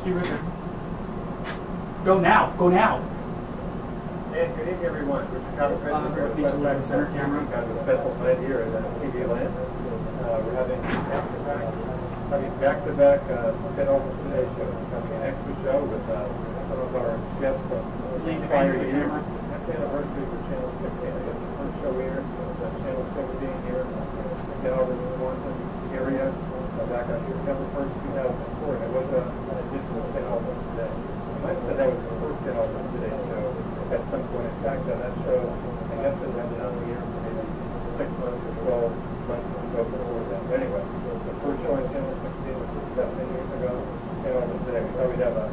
Thank you, Richard. Go now. Go now. Hey, good evening, everyone. Richard Cotter, President of center camera. Kind of a special night here at TV Land. We're having back-to-back St. Albans Today show. Having an extra show with some of our guests from prior years. Happy anniversary for Channel 16. I guess the first show here was Channel 17 here in the St. Albans Montagne area back on September 1st, 2004. And it was an edition of St. Albans Today. I might have said that was the first St. Albans Today show at some point. In fact, that show, I guess it ended on the air for maybe 6 months or 12 months or so before that. But anyway, the first show on Channel 16 was 17 years ago. St. Albans Today. We thought we'd have a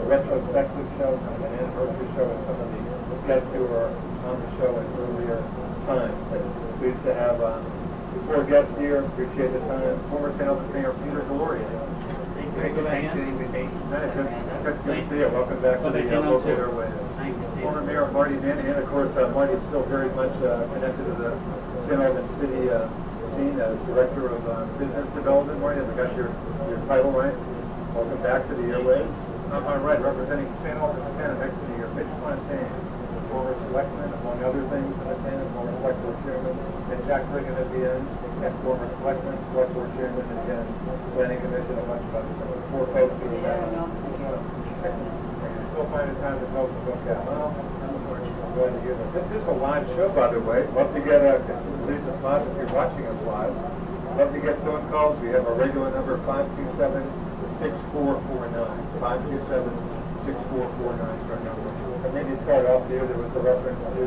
retrospective show, kind of an anniversary show with some of the guests who were on the show in earlier times. And pleased to have four guests here. Appreciate the time. Former St. Albans Mayor Peter Delauriers. Thanks for the invitation. Good to see you. Welcome back to the local airways. Former Mayor Marty Manahan, of course, Marty is still very much connected to the St. Albans City scene as Director of Business Development. Marty, I got your title right. Welcome back to the airways. On my right, representing St. Albans Town, next to you, Mitch, former selectman, among other things, in the town, former select board chairman, and Jack Brigham at the end, and former selectman, select board chairman, and again, planning commission, a bunch of others. So there's four folks who are still finding time to help the book out. Well, I'm glad to hear that. This is a live show, by the way. Love to get Liz Gamache if you're watching us live. Love to get phone calls. We have a regular number, 527-6449. 527-6449 is our number. And maybe start off here, there was a reference to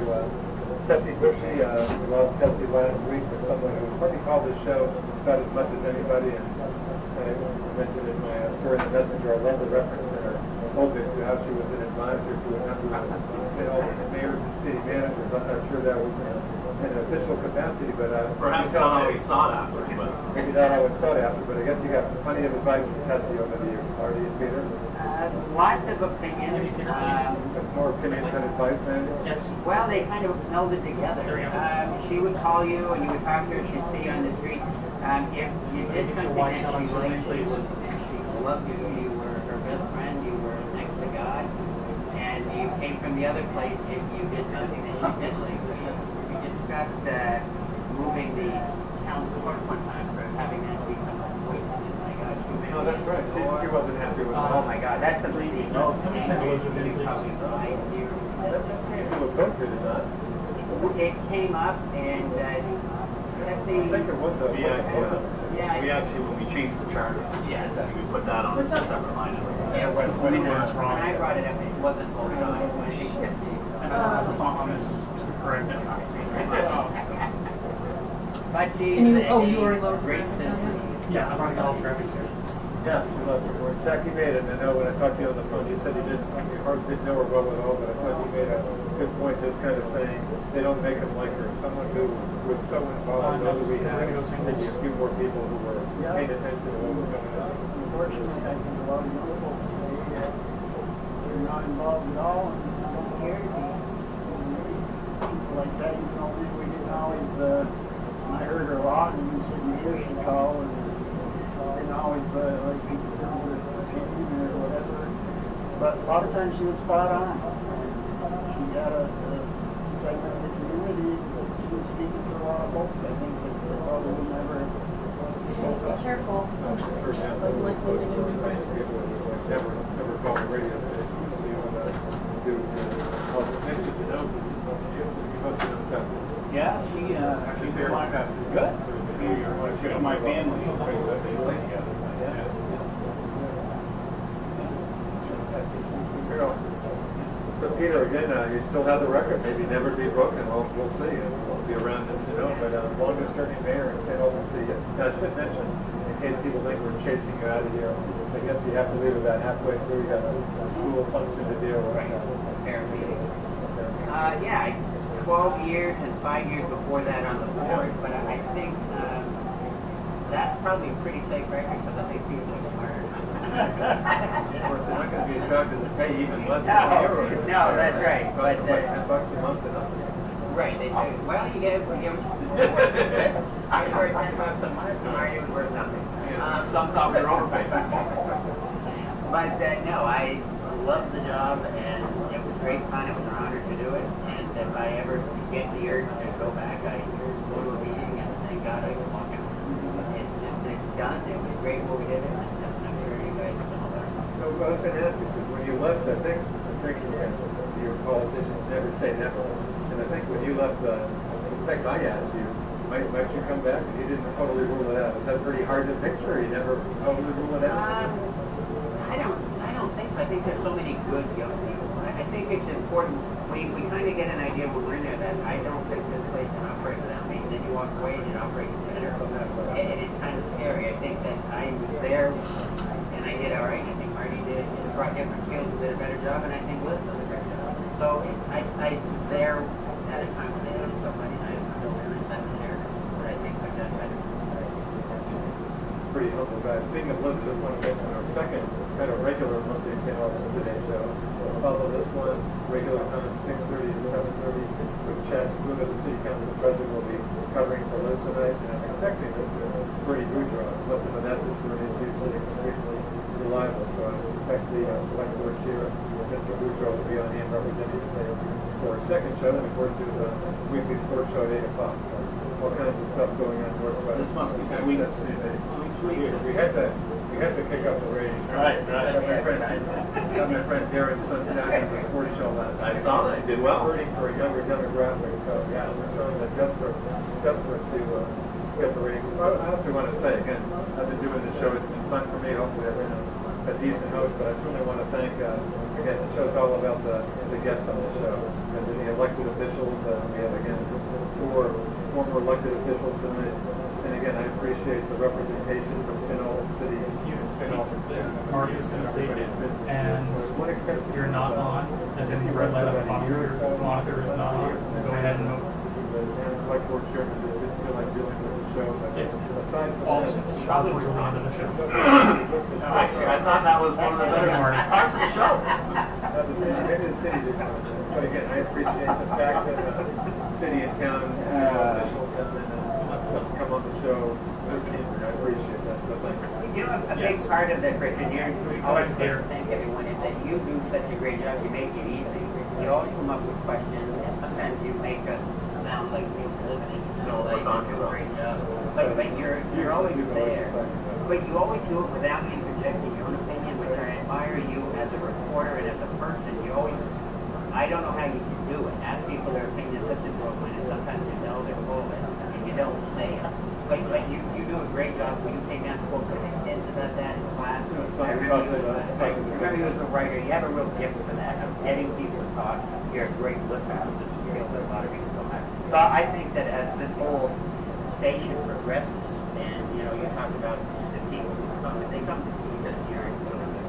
Tessie Bushy. We lost Tessie last week, but someone who probably called this show about as much as anybody. And I mentioned in my story in the Messenger, I love the reference in her open to how she was an advisor to a number of St. Albans mayors and city managers. I'm not sure that was in an official capacity, but perhaps not always sought after. But maybe not always sought after, but I guess you got plenty of advice from Tessie over the years. Marty and Peter? Lots of opinions. More opinions than advice, man? Yes. Well, they kind of melded together. She would call you and you would talk to her. She'd see you on the street. If you did something that she loved you, you were her best friend, you were next to God, and you came from the other place if you did something that she did like. We discussed moving the town court one time for having that become a voice. Oh, that's right. She wasn't happy with it. Oh my God, that's the bleeding. No, somebody said it was really That came to a vote, did it not? It came up and I think it was a vote. yeah. we actually, when we changed the charter, we put that on a separate line. Yeah, when I brought it up, it wasn't voted on. The font on this to correct it. But she you already lowered the great graphics on it? Yeah, I've already got all the graphics here. Yeah, she loved her work. Jackie made it, and I know when I talked to you on the phone, you said you didn't know her well at all, but I thought you made a good point, just kind of saying they don't make them like her. Someone who was so involved, those we had, maybe a few more people who were paying attention to what was going on. Unfortunately, I think a lot of young folks say you're not involved at all and don't care to be. People like that, you know, we didn't always, I heard her a lot, and you said maybe she'd call, and didn't always like be concerned with her opinion or whatever. But a lot of times she was spot on. She had a segment of the community that she was speaking for a lot of folks. I think that they probably would never spoke Be up. careful. Doesn't like moving into Never called the radio station. Yeah, she did my good. She got my family. So Peter, again, you still have the record. Maybe never be broken. Well, we'll see. It won't be around to know. But longest serving mayor in St. Albans City. Now, I should mention, in case people think we're chasing you out of here, I guess you have to leave about halfway through. You got a school function to deal with. Parent meeting. 12 years and 5 years before that on the board, but I think that's probably a pretty safe record because I think people are smart. Of course, they're not going to be as shocked as to pay even less than No, that's right. But like $10 a month and nothing. Right, they say, well, you get I worth $10 a month, and are you worth nothing? Some thought we were overpaid. But no, I love the job, and it was great fun. It was an honor to do it. And if I ever get the urge to go back, I go to a meeting, and thank God I can walk out. It's done. It was great what we did it, and I'm sure you guys know that. So I was going to ask you, because when you left, I think your politicians never say never. And I think when you left, I suspect I asked you, might you come back? And you didn't totally rule it out. Is that pretty hard to picture? You never totally rule it out? I don't think so. I think there's so many good young people. I think it's important. We kind of get an idea when we're in there that I don't think this place can operate without me. Then you walk away and it operates better. And it's kind of scary. I think that I was there and I did all right. I think Marty did. He brought different skills and did a better job. And I think Liz did a better job. So I was there at a time when they did somebody. I still there and I'm there. But I think I've done better. Pretty humble guy. Speaking of Liz, I just want to mention our second kind of regular monthly St. Albans Today show. Follow this one, regular time, 6:30 to 7:30, with Chad Spoon of the City Council President will be covering for Liz tonight, and I'm expecting that Bernie Boudreau has left him a message for me too, so they can briefly reliable. So I suspect the select board chair, Mr. Boudreau, will be on hand representing the mayor for our second show, and of course do the weekly sports show at 8 o'clock. So all kinds of stuff going on Northwest. This must be sweet. We had to kick up the ratings. Right. Got my friend Darren Sunshine on the sports show last night. I saw that. Did well. Rooting for a younger demographic. So yeah, we're showing that desperate to get the ratings. I also want to say again, I've been doing this show. It's been fun for me. Hopefully, I've been a decent host. But I certainly want to thank again. The show's all about the guests on the show and the elected officials. We have again 4 former elected officials tonight. And again, I appreciate the representation from St. Albans City. Marty is complete, and you're not on, as in the red light on the bottom of your monitor is not on. Go ahead and Select board chairman just didn't feel like dealing with the show. it's Aside from all that, shots were going on in the show. Actually, I thought that was one of the better parts of the show. maybe the city did. But again, I appreciate the fact that city and town officials have come on the show. I appreciate that. So thank you. You know, a big part of that, Christian, you're always there to thank everyone, is that you do such a great job. You make it easy. You always come up with questions, and sometimes you make us sound like we live in it. You know, like you do a great job. But you're always there. But you always do it without interjecting your own opinion, which I admire you as a reporter and as a person. You always, I don't know how you can do it. Ask people their opinion, listen to them, and sometimes you know they're full of it, and you don't say it. But you do a great job when you came down to school for kids about that in class. I remember you as a writer. You have a real gift for that, of getting people to talk. You're a great listener, which is a skill that a lot of people don't have. So I think that as this whole station progresses, and you talk about the people who come, and they come to see that you're really good.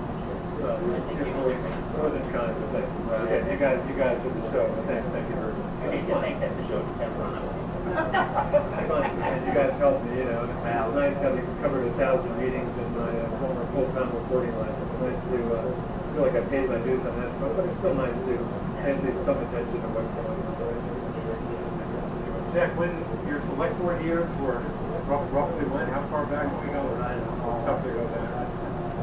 More than kind, but thank you. Again, you guys did the show. Thank you very much. I need to think that the show kept running. And you guys helped me, It's nice having covered 1,000 meetings in my former full-time reporting life. It's nice to feel like I paid my dues on that, but it's still nice to pay some attention to what's going on. Jack, when your select board years were roughly when? How far back can we go? Tough to go back.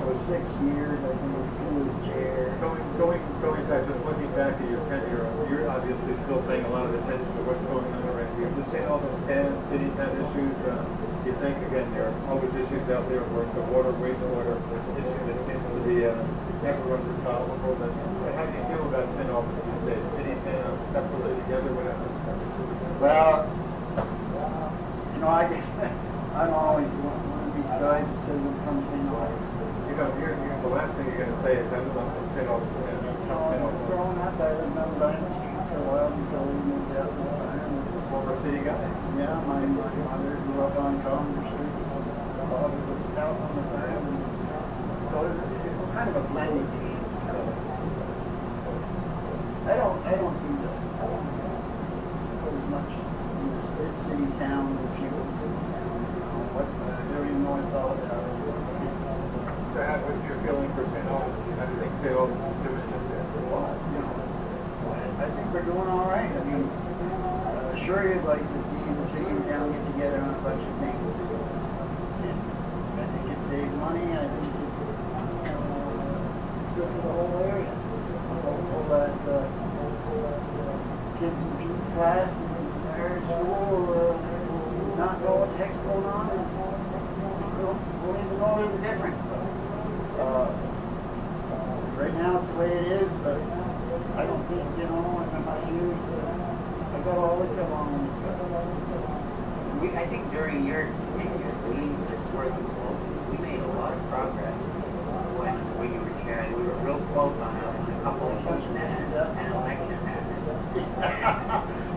It was 6 years, I think, through his chair. Going back, just looking back at your tenure, you're obviously still paying a lot of attention to what's going on around here. Just St. Albans Town, city town issues. You think, again, there are always issues out there where it's a water, wastewater issue that seems to be everyone's resolvable. But how do you feel about St. Albans these days? City, town, separately together, whatever? Well, I guess I'm always one of these guys that says when it comes to The last thing you're going to say is I'm not from St. Albans Town. growing up, I lived on the street for a while until we moved out to Montagne. Former city guy. Yeah, my mother grew up on Congress Street. My father was out on the farm. So it was kind of a blended team. I don't see that. There's much in the city town issues. What I don't even know it's all about. What's your feeling for St. Albans? How do you think St. Albans is doing I think we're doing all right. I mean, sure you'd like to see the city and town get together on a bunch of things. I think it saves money. I think it's the whole area. I'm hopeful that kids in Pete's class and their school will not know what the heck's going on and won't even know there's a difference. Right now it's the way it is, but I don't think, you know, in my years, I got all this come on. I think during your tenure, we made a lot of progress when you were chair. We were real close on a couple of issues, and then an election happened.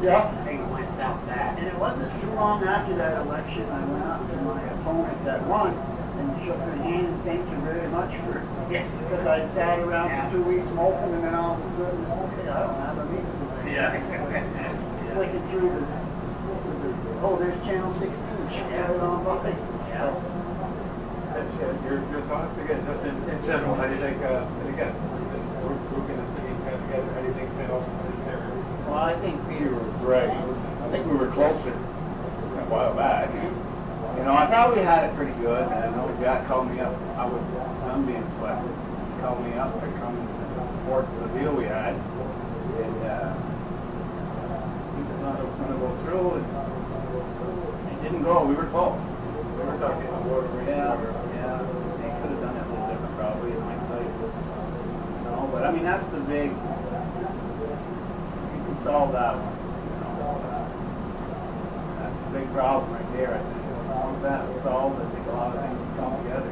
Yeah. Things went south fast. And it wasn't too long after that election, I went up to my opponent that won and shook her hand and thanked her very much for it. Because I sat around for 2 weeks moping, and then all of a sudden, okay, I don't have a meeting today. Flicking through oh, there's Channel 16. Right on by. Your thoughts again, just in general, how do you think, and again, we're going to city kind of together, how do you think St. Albans is there? Well, I think Peter was right. I think we were closer a while back. You know, I thought we had it pretty good. I know Jack called me up. I'm being selected. He called me up to come support the deal we had. And he thought it was going to go through. And it didn't go. We were close. We were talking about water. Yeah. They could have done it a little different probably in hindsight. No, but I mean, that's the big, you can solve that one. You know, that's the big problem right there, I think. Once that was solved, I think a lot of things would come together.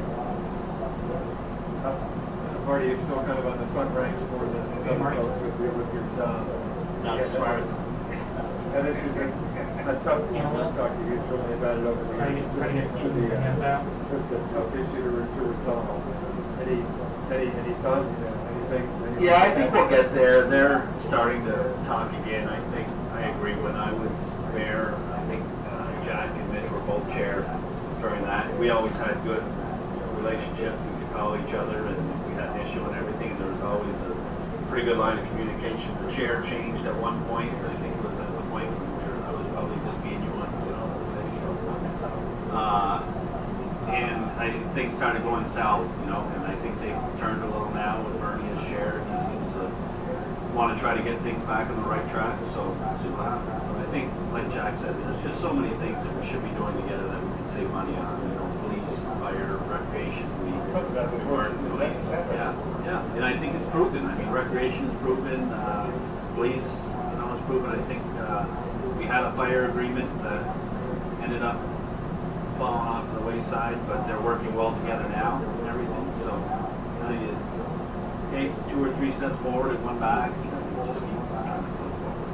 Marty, you're still kind of on the front ranks for the with your son. Not as far as And this is a tough issue. I've talked to you certainly about it over the years. Trying to keep the hands out. Just a tough issue to resolve. Any thoughts? Anything? Yeah, I think we'll get there. They're starting to talk again. I think I agree. When I was mayor, I think Jack and Mitch were both chair during that. We always had good relationships. We could call each other, and if we had an issue and everything, there was always a pretty good line of communication. The chair changed at one point. I think it was at the point when I was probably just being nuanced, you know. And I think things started going south, you know, and I think they've turned a little now with Bernie as chair. He seems to want to try to get things back on the right track, so we'll see what happens. But I think, like Jack said, there's just so many things that we should be doing together that we can save money on, you know, police, fire, recreation, we weren't police. Yeah, and I think it's proven. I mean, recreation is proven, police, you know, it's proven. I think we had a fire agreement that ended up falling off the wayside, but they're working well together now and everything. So I think it's take 2 or 3 steps forward and 1 back. Just keep trying to go forward.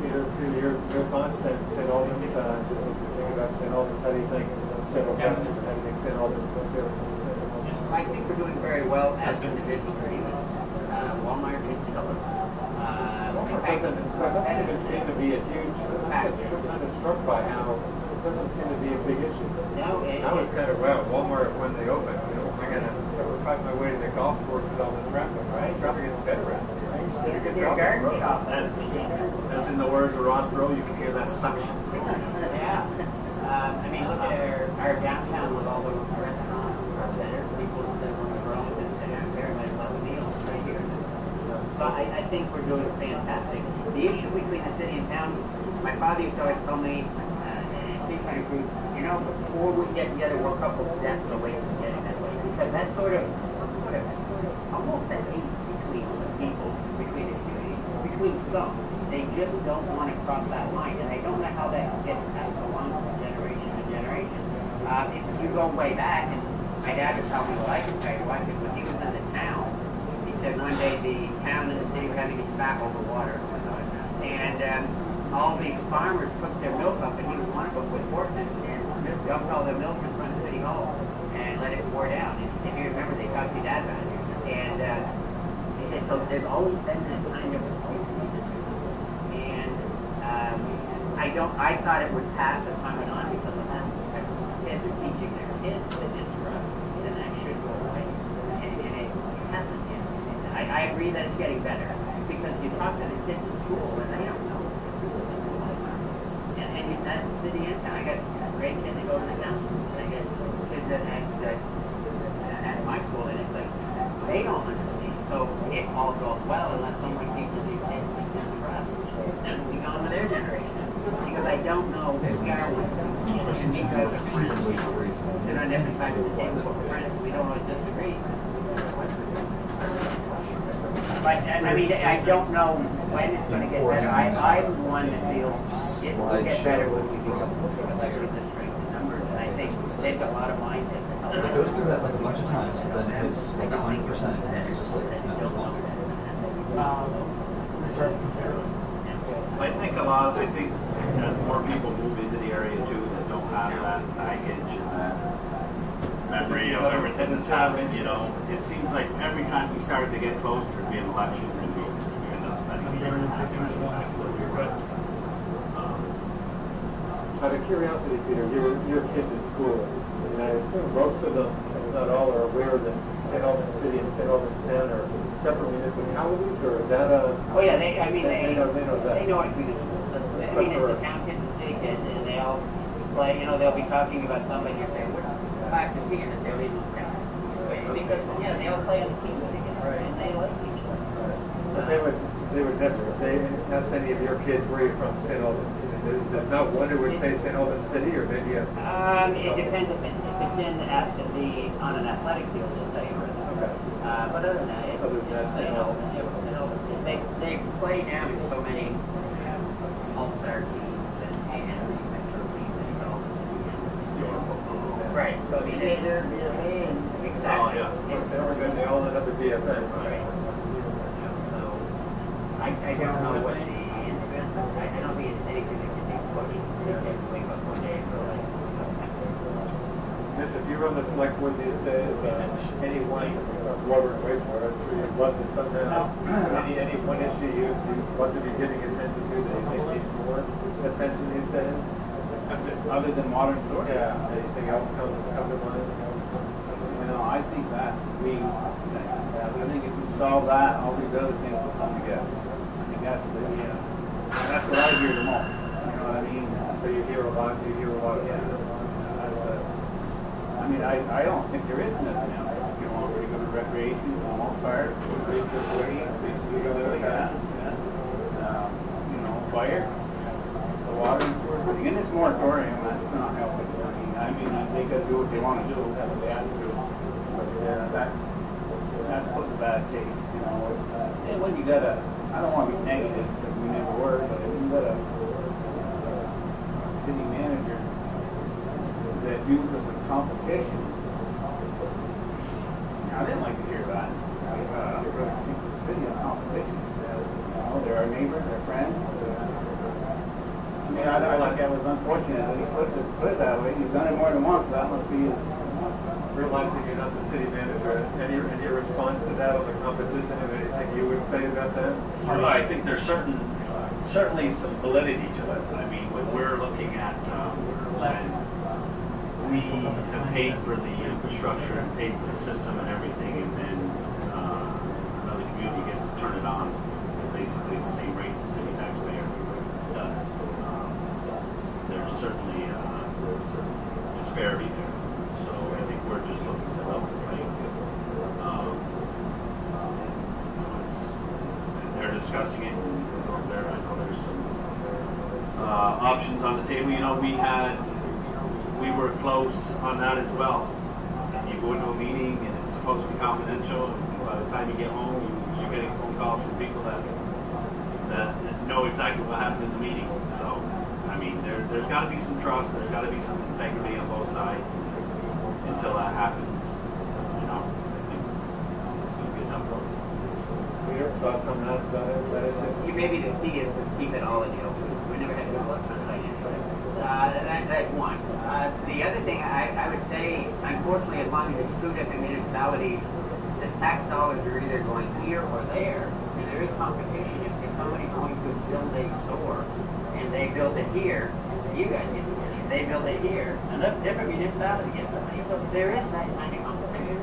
Peter, your thoughts, St. Albans, just think about St. Albans, how do you think Central Council, how do you think St. Albans will do? I think we're doing very well as individuals. Walmart is killer. Doesn't even seem to be a huge, I'm kind of struck by how it doesn't seem to be a big issue. No, I was kind of, well, Walmart, when they open, you know, I would find my way to the golf course with all the traffic, right? Traffic is better around here. Your garden shop. As in the words of Ross Bro, you can hear that suction. Yeah. I mean, look at our downtown with all the restaurants are better. People that run their own and sit out there and they love the meals right here. So I think we're doing fantastic. The issue between the city and town, my father used to always tell me, you know, before we get together, we're a couple of steps away from getting that way. Because that's sort of almost a hate between some people, between the community, between some. They just don't want to cross that line, and I don't know how that gets passed along from generation to generation. If you go way back, and my dad would tell me, well, I can tell you why, because when he was in the town, he said one day the town and the city were having to back over water, and all these farmers put their milk up, and he was one of them with horses, and dumped all their milk in front of City Hall and let it pour down. And if you remember, they talked to your dad about it. And he said, so there's always been this kind of and I thought it would pass as time went on because of that. Kids are teaching their kids to disrupt, and that should go away. And it hasn't yet. I agree that it's getting better because you talk to the kids in school and they don't know. And that's city and town. I got great kids that go to the town. I got kids at my school, and it's like they don't understand. it all goes well unless someone teaches these kids to do the rest. Then we go on to their generation. Because I don't know who we are with them. You know, and because sit on different sides of the table with friends, we don't always disagree. But, I mean, I don't know when it's going to get better. I'm one that feels it will get better when we become elected the strength in numbers. And I think there's a lot of mindset that helps. It goes through that like a bunch of times, but then it hits like 100%, and it's just like, no, it's not. We start to compare. I think as more people move into the area too that don't have that baggage and that memory of everything that's happened, you know, it seems like every time we started to get closer to be an election and we end up spending Out of curiosity, Peter, your kids in school, and I assume most of them, if not all, are aware that St. Albans City and St. Albans Town are separate municipalities, or is that a... Oh yeah, they know know that. They know what municipal. I mean, it's the town kids and city kids, and they all play. You know, they'll be talking about somebody and say, "What fact is here?" And they'll leave them town. Because they all play on the team together, and they like each other. But they would never, if they asked any of your kids where you're from, St. Albans, is it not one who would say St. Albans City, or maybe a... It depends if it's on an athletic field, they'll say Rhythm. But other than that, St. Albans. They play down in so many all-star teams and metro teams and so. Right. So I mean, they're exactly. Oh yeah. They all end up at BFN. Right. So I don't know what the interest. I don't think it's anything that can be pushed. They can't wake up one day and go like. Mitch, if you run the select board these days, any one water and wastewater, I'm sure you'd love to somehow, any one issue you'd love to be giving attention to that you think needs more attention these days? Other than water and sewer? Yeah, anything else come to mind? You know, I think that's the main thing. I think if we solve that, all these other things will come together. I think that's that's what I hear the most. You know what I mean? So you hear a lot of Yeah. I mean, I don't think there is nothing else. You know, we're going to recreation, fire, you know, fire, the water and sewer. But in this moratorium, that's not helping. I mean, they got to do what they want to do, that's what they have to do. But that's putting a bad taste, you know. And when you got I don't want to be negative because we never were, but when you got a city manager that uses as competition. I didn't like to hear that. I really think the city is competition. You know, they're our neighbors, they're friends. I mean, I like that was unfortunate that he put it that way. He's done it more than once, so that must be realizing you're not the city manager. Any response to that on the competition? Anything you would say about that? Well, I think there's certainly some validity to it. I mean, when we're looking at when we have paid for the infrastructure and paid for the system and everything, and then another community gets to turn it on at basically the same rate the city taxpayer does. There's certainly disparity there. So I think we're just looking to level the playing field. They're discussing it. I know there's some options on the table. You know, we were close on that as well. You go into a meeting and it's supposed to be confidential, and by the time you get home, you're getting phone calls from people that know exactly what happened in the meeting. So, I mean, there's got to be some trust. There's got to be some integrity on both sides. Until that happens, you know, I think it's going to be a tough road. Your thoughts on that? Maybe the key is to keep it all in the open. We never had to go on site anyway. That's one. The other thing I would say, unfortunately, as long as it's two different municipalities, the tax dollars are either going here or there, and there is competition. If somebody's going to build a store and they build it here, you guys get the money. They build it here, and a different municipality gets the money. So there is that kind of competition.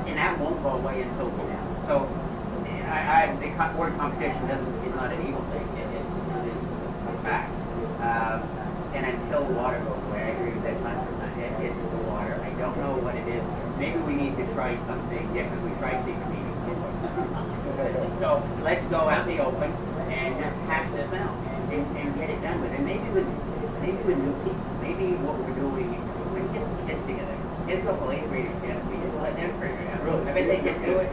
And that won't go away until we do. So the word competition is not an evil thing. It's a fact. And until water goes away, I agree with that 100%. It's the water. I don't know what it is maybe we need to try something different. We tried big meetings. So let's go out in the open and just hash this out and get it done with. And maybe with new people, maybe what we're doing, we get kids together. Get a couple eighth graders together. We just let them figure it out. Really? I bet they could do it.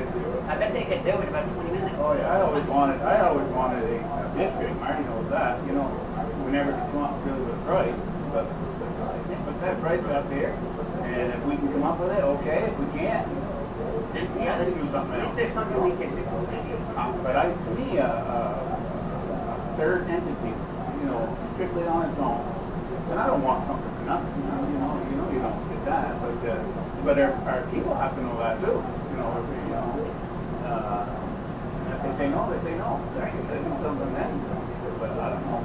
I bet they could do it in about 20 minutes. Oh yeah, I always wanted a district. Marty knows that. You know, we never could come up really with a price, but put that price out there, and if we can come up with it, okay. If we can't, then yeah, let's do something If else. there's something we can do, But to me, a third entity, you know, strictly on its own, and I don't want something for nothing. You know, you don't get that, but our people have to know that too. You know, if they say no, they say no. If they do something then, but I don't know.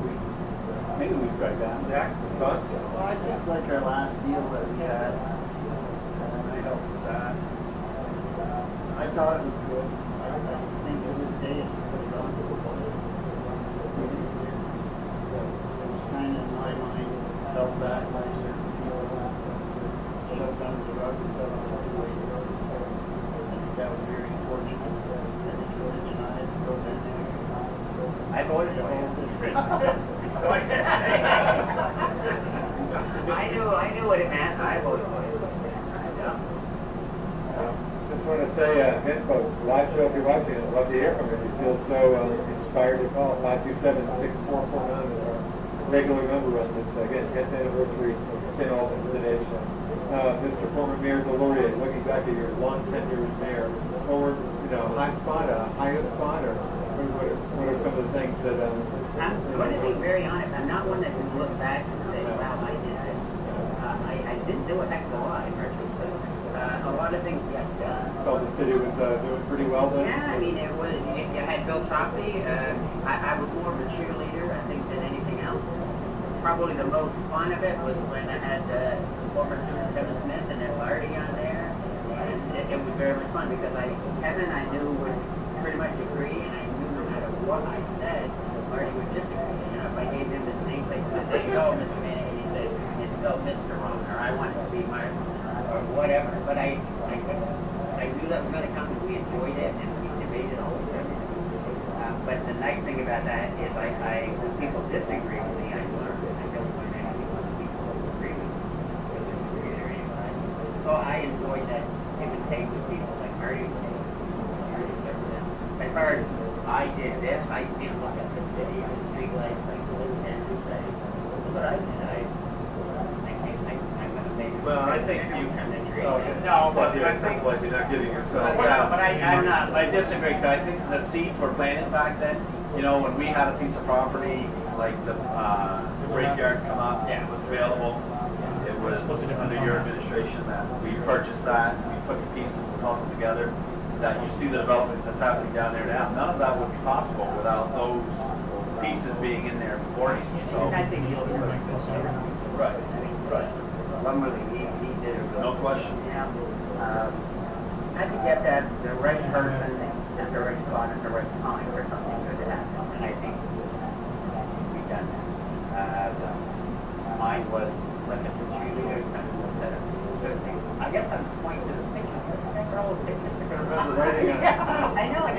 Maybe we tried that. Jack, thoughts? Well, I think like our last deal that we had, and I helped with that. I thought it was good. I think it was day and put it on. It was kind of in my mind, held back by certain people. Shoved under the rug and stuff. I think that was very unfortunate. I think Rich and I had to go down there. I voted for him. I knew what it meant. I voted for it. Just want to say, again, folks, live show if you're watching, I'd love to hear from you. If you feel so inspired to call, 527-6449 is our regular number on this, again, 10th anniversary St. Albans Today show. Mr. former Mayor Delauriers, looking back at your long tenure as mayor, forward, high spot, highest spot, or what are some of the things that... I'm going to be very honest. I'm not one that can look back and say, wow, I did this. I didn't do a heck of a lot in retrospect. A lot of things got done. Felt the city was doing pretty well then? Yeah, I mean, it was. You had Bill Choppy. I was more of a cheerleader, I think, than anything else. Probably the most fun of it was when I had former Senator Kevin Smith and then Marty on there. And it was very much fun because Kevin I knew would pretty much agree, and I knew no matter what I said, Marty would disagree. If I gave him the same place, he would say, no, Mr. Manahan, he said, it's no Mr. Wrong, or I want it to be Marty, or whatever. But I knew that was going to come, and we enjoyed it, and we debated all the time. But the nice thing about that is when people disagree with me, I learn. I don't learn anything when people agree with me. Because it's agree there anyway. So I enjoyed that give and take with people, like Marty was doing. As far as I did this, I didn't look at the city with big legs like Liz and say, look what I did. I'm going to make it. Well, I think you turn the tree. No, but I think like you're not giving yourself. Well, but I'm not. I disagree. I think the seeds were planted back then. When we had a piece of property like the brickyard come up, it was available. It was under your administration that we purchased that. We put the pieces of the puzzle together. That you see the development that's happening down there now. None of that would be possible without those pieces being in there beforehand. So, I think you'll hear like this. right. Lumberly, he did it. No question. Yeah. I think you have to have the right person at the right spot at the right time for something good to happen. And I think we've done that. Mine was like a cheerleader kind of set up good things. I guess I'm pointing to the picture. I remember writing I know, I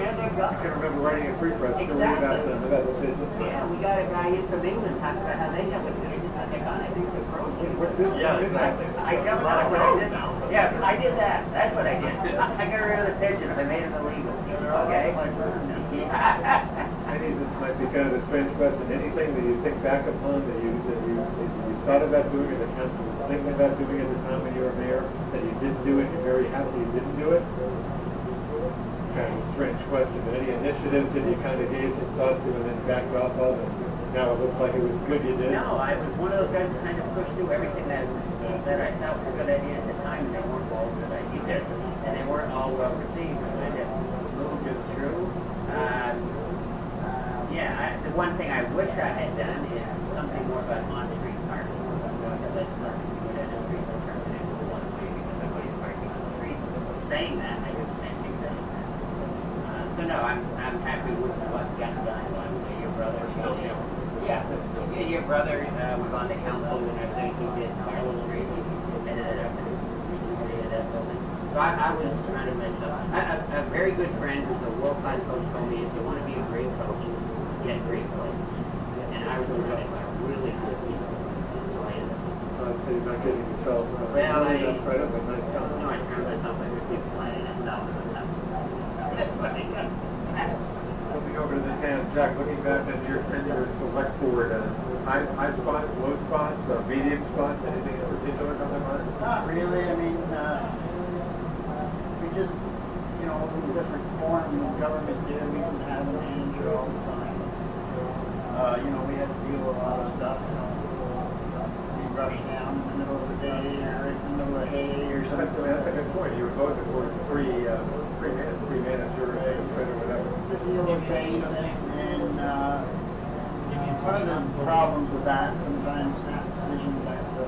can remember writing a free press story about the decision. Yeah, we got a guy in from England talking about how they dealt with it. I think the pros did. Yeah, exactly. I jumped on what I did. Yeah, I did that. That's what I did. I got rid of the pigeon. I made it illegal. Okay? Maybe this might be kind of a strange question. Anything that you think back upon that you thought about doing, or the council was thinking about doing at the time when you were mayor, that you didn't do it, you're very happy you didn't do it? Kind of a strange question. But any initiatives that you kind of gave some thought to and then backed off of, and now it looks like it was good you did? No, I was one of those guys that kind of pushed through everything that I thought was a good idea at the time, and they weren't all good ideas, and they weren't all well received, and I just moved it through. The one thing I wish I had done is something more about on-street parking. Because that's nothing good at the street, I turned it into one way because everybody's parking on the street. Saying that, I just can't keep saying that. So no, I'm happy with what got done. Your brother Still you. Yeah, your brother was on the council and everything. He did Carlo Street. He ended it up and rejuvenated that building. So I was trying to mention, a very good friend who's a world-class coach told me if you want to be a great coach, get great players. And I was looking at really good people. So you're not getting yourself credit, but nice comment. No, it turns out something that keeps playing itself. Looking over to the hand, Jack, looking back at your tenure as select board, high spots, low spots, medium spots, anything in particular on the mind? Not really. I mean, we just, in different form of government there, we didn't have a manager all the time. We had to deal with a lot of stuff, be rushed down in the middle of the day or in the middle of hay or something. That's a good point. You were both for three manager or whatever. To deal with things and one of the problems with that, sometimes snap decisions aren't the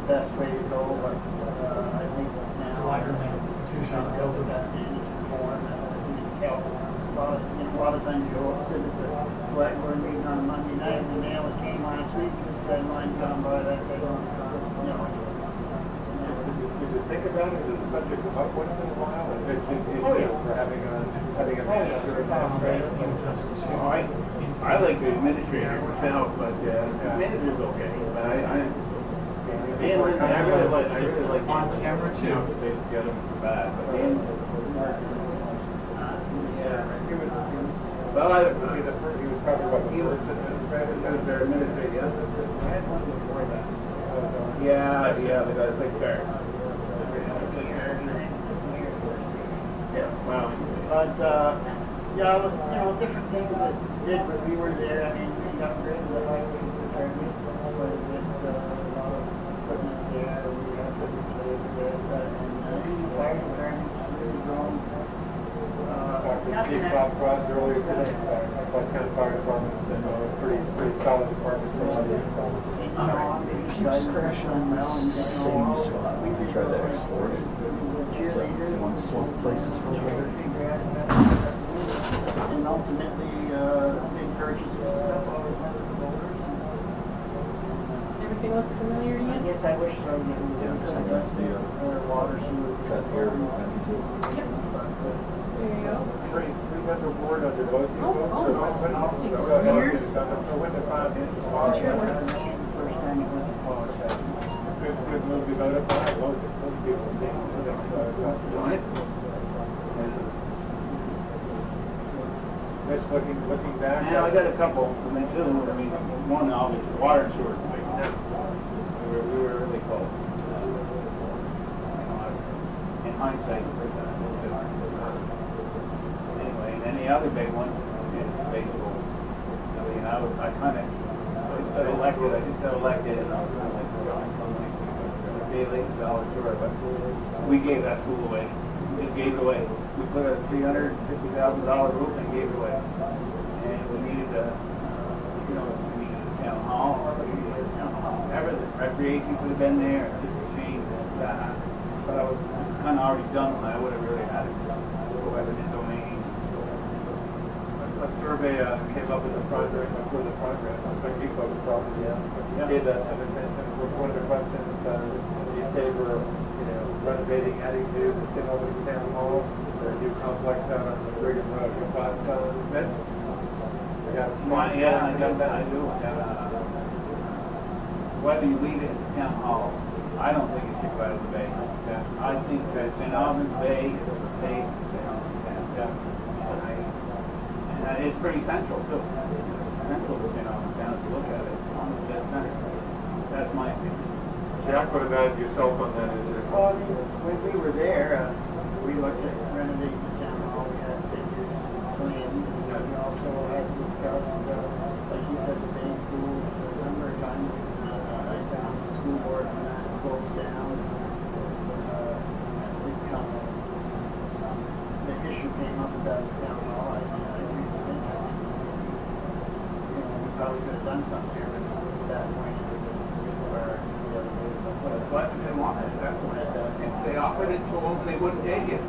best way to go, but I think now built with that management form and help. A lot of times you go sit at the select board meeting on a Monday night and the mail that came last week, this deadline's gone by, that deadline's gone, Did you think about it? Does the subject come up once in a while? And Mitch for having a manager administrator? I like the administrator myself, but the manager's okay. But I really like on camera too. They get them bad, but Dan. Well, he was probably what the first administrator. He was their administrator. Yes, I had one before that. Yeah, they got a big car. Yeah, wow. But different things that did when we were there. I mean, we got rid of the highway department, quite a bit, a lot of equipment there. We had to replace it, and even the fire department's really grown. Chief Bob Frost earlier today, Buck County Fire Department, pretty solid department. Keeps crashing on the same spot. We tried to export it. So you want to swap places for a little bit. And ultimately, big purchases and stuff always went to the voters. Everything look familiar I yet? guess I wish so. Sometimes the Water sewer. cut here, Yep. There you go. Three-member board under both you folks? Oh, Weird. So when the five is tomorrow. First time it went to Florida. Good move to go to five. Most people see. Mitch, looking back. Yeah, I got a couple. One obviously, water and sewer. We were really close. In hindsight, anyway, and then the other big one is baseball. I kind of got elected. I just got elected, and I was kind of like, daily dollar tour, but we gave that school away. We just gave it away. We put a $350,000 roof and gave it away. And we needed we needed a town hall. Everything. Recreation could have been there. Just a change. But I was kind of already done when I would have really had it. Go eminent domain. A survey came up with the progress, before the progress. I think you folks probably gave that some attention. One of the questions, do you favor, renovating, adding to the Albans Town Hall, or a new complex out on the Brigham Road? Your thoughts, Mitch? I do. Whether you leave it at the town hall, I don't think it should go out of the bay. I think that St. Albans Bay is a safe, and it's pretty central too. Central to St. Albans Town if you look at it, on the dead center. That's my opinion. Jack, what about yourself on that? Well, I mean, when we were there, we looked at renovating the town hall. We had figures planned. We also had discussed, like you said, the day school. A number of times I found the school board when that closed down. The issue came up about the town hall. I agree with him. We probably could have done something here at that point. Well, it's like they wanted it. That's what if they offered it to them, they wouldn't take it.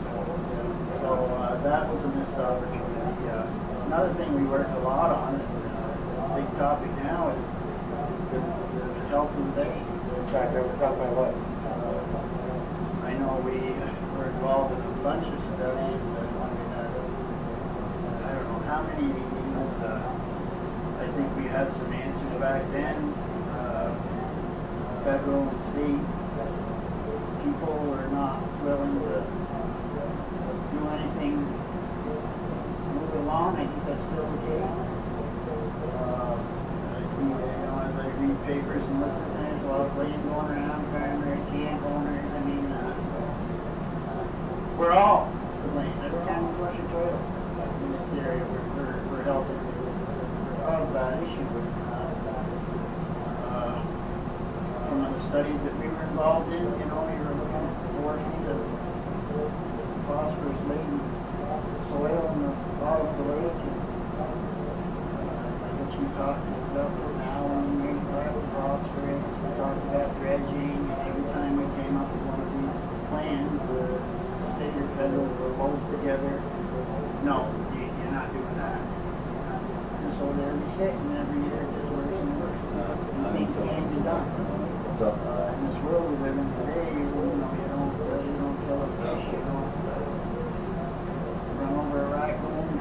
So that was a missed opportunity. Another thing we worked a lot on, and a big topic now, is the health of the bay. In fact, that was on my list. I know had some answers back then. Federal and state people were not willing to do anything to move along. I think that's still the case. I see, as I read papers and listen, there's a lot of blame going around, primary camp owners. I mean, we're all to blame. Every time we flush a toilet in this area, we're helping cause that issue. Some of the studies that we were involved in, we were looking at 4 feet of phosphorus-laden soil in the bottom of the lake. I guess we talked about now and we talked about phosphorus, we talked about dredging, and every time we came up with one of these plans, the state or federal were both together. No, you're not doing that. And so there we sit, and every year it gets worse and worse. Things can't be done. In this world we live in today, you don't kill a fish, you don't run over a raccoon,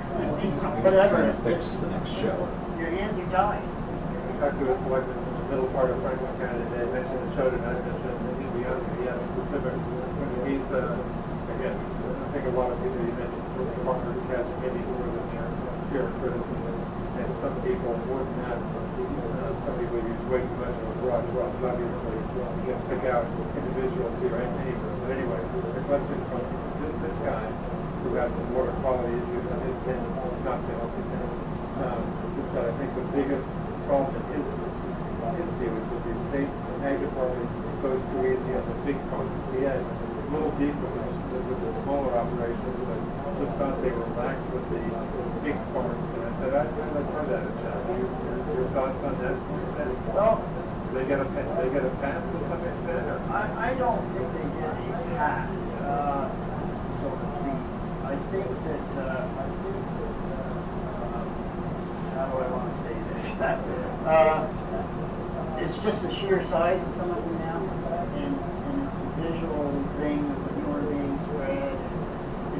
whatever. Fix the next show. Your hands are tied. We talked to a selectman in the middle part of Franklin County today. I mentioned the show tonight. I mentioned that he'd be on the specific. He's, again, I think a lot of people you mentioned, farmers catch maybe more than their share of criticism. And some people, more than that, some people use way too much of a broad brush. Obviously, you can pick out individuals here and neighbors. But anyway, the question from this guy, who has some water quality issues on his end, not to help his end, is that I think the biggest problem in his view is that the state ag department goes too easy on the big farms. He had a little deep with the smaller operations, but just thought they were lax with the big farms. And I said, I've heard that. Your thoughts on that? Well, they get a pass to some extent? Or? I don't think they get a pass, so to speak. I think that, how do I want to say this? It's just the sheer size of some of them now, and it's the visual thing of the manure being spread.